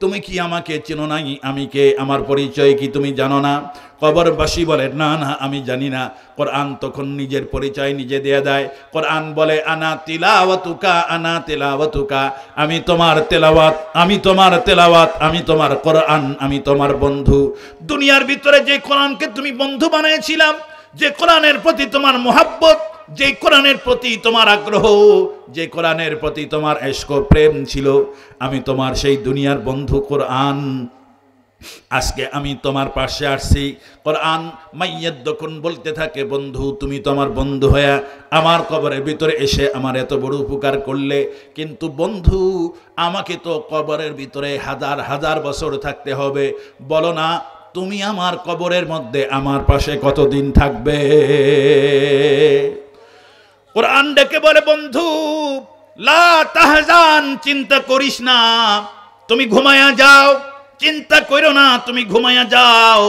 S2: তুমি কি আমাকে চেনো নাই? আমি কে? আমার পরিচয় কি তুমি জানো না? কবরবাসী বলে, না না আমি জানি না। কোরআন তখন নিজের পরিচয় নিজে দিয়ে দেয়। কোরআন বলে, আনা তিলাওয়াতুকা, আনা তিলাওয়াতুকা, আমি তোমার তেলাওয়াত, আমি তোমার তেলাওয়াত, আমি তোমার কোরআন, আমি তোমার বন্ধু। দুনিয়ার ভিতরে যে কোরআনকে তুমি বন্ধু বানিয়েছিলাম, যে কোরআনের প্রতি তোমার মোহাব্বত, যে কোরআনের প্রতি তোমার আগ্রহ, যে কোরআনের প্রতি তোমার ইশক প্রেম ছিল, আমি তোমার সেই দুনিয়ার বন্ধু কোরআন। আজকে আমি তোমার পাশে আসছি। কোরআন মাইয়াত যখন বলতে থাকে, বন্ধু তুমি তোমার বন্ধু হয়ে আমার কবরের ভিতরে এসে আমার এত বড় উপকার করলে, কিন্তু বন্ধু আমাকে তো কবরের ভিতরে হাজার হাজার বছর থাকতে হবে, বলো না তুমি আমার কবরের মধ্যে আমার পাশে কতদিন থাকবে? কোরআন ডেকে বলে, বন্ধু লা তাহজান, চিন্তা করিস না, তুমি ঘুমায়া যাও, চিন্তা করো না, তুমি ঘুমায়া যাও।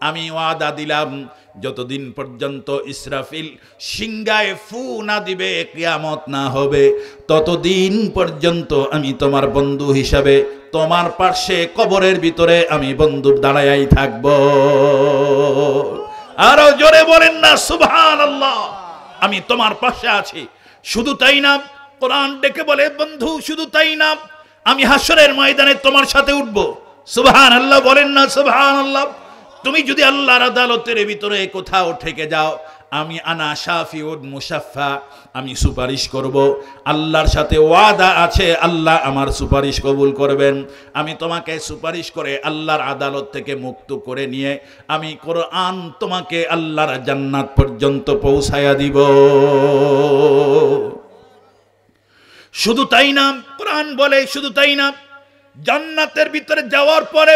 S2: আমি ওয়াদা দিলাম, যতদিন পর্যন্ত ইসরাফিল সিংহায় ফু না দিবে, কিয়ামত না হবে, ততদিন পর্যন্ত আমি তোমার বন্ধু হিসাবে তোমার পাশে কবরের ভিতরে আমি বন্ধু দাঁড়ায়াই থাকব। আরো জোরে বলেন না সুবহানাল্লাহ। আমি তোমার পাশে আছি। শুধু তাই না, কোরআন ডেকে বলে, বন্ধু শুধু তাই না, আমি হাসরের ময়দানে তোমার সাথে উঠব। সুবহানাল্লাহ বলেন না সুবহানাল্লাহ। তুমি যদি আল্লাহর আদালতের ভিতরে কোথাও ঠেকে যাও, আমি আনা শাফিউন মুশাফফা, আমি সুপারিশ করব। আল্লাহর সাথে ওয়াদা আছে, আল্লাহ আমার সুপারিশ কবুল করবেন। আমি তোমাকে সুপারিশ করে আল্লাহর আদালত থেকে মুক্ত করে নিয়ে আমি কোরআন তোমাকে আল্লাহর জান্নাত পর্যন্ত পৌঁছায়া দিব। শুধু তাই না, কোরআন বলে শুধু তাই না, জান্নাতের ভিতরে যাওয়ার পরে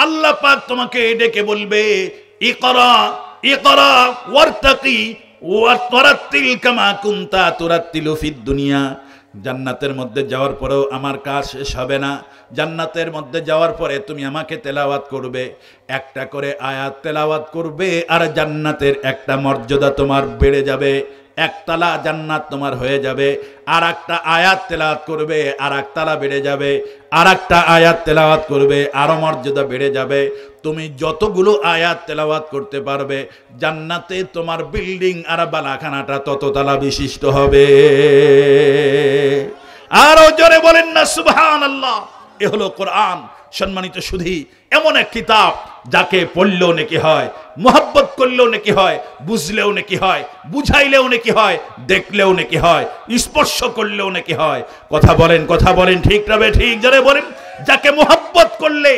S2: আল্লাহ পাক তোমাকে ডেকে বলবে, ইকরা ইকরা ওয়ারতাকি ওয়ারাত্তিল কামা কুনতা তুরাত্তিলু ফিদ দুনিয়া। জান্নাতের মধ্যে যাওয়ার পরেও আমার কাজ শেষ হবে না। জান্নাতের মধ্যে যাওয়ার পরে তুমি আমাকে তেলাওয়াত করবে, একটা করে আয়াত তেলাওয়াত করবে, আর জান্নাতের একটা মর্যাদা তোমার বেড়ে যাবে। একতলা জান্নাত তোমার হয়ে যাবে, আর একটা আয়াত তেলাওয়াত করবে, আর একতলা বেড়ে যাবে, আর একটা আয়াত তেলাওয়াত করবে, আরো মর্যাদা বেড়ে যাবে। তুমি যতগুলো আয়াত তেলাওয়াত করতে পারবে, জান্নাতে তোমার বিল্ডিং আর বালাখানাটা তততলা বিশিষ্ট হবে। আরো জোরে বলেন না সুবহানাল্লাহ। এ হলো কোরআন। সম্মানিত সুধী, এমন এক কিতাব যাকে পড়লেও নেকি হয়, মোহাব্বত করলেও নেকি হয়, বুঝলেও নেকি হয়, বুঝাইলেও নেকি হয়, দেখলেও নেকি হয়, স্পর্শ করলেও নেকি হয়। কথা বলেন, ঠিক রবে ঠিক জোরে বলেন। যাকে মোহাব্বত করলে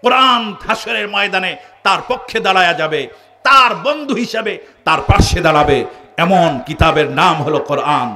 S2: কোরআন হাসরের ময়দানে তার পক্ষে দাঁড়ায়া যাবে, তার বন্ধু হিসাবে তার পাশে দাঁড়াবে। এমন কিতাবের নাম হলো কোরআন।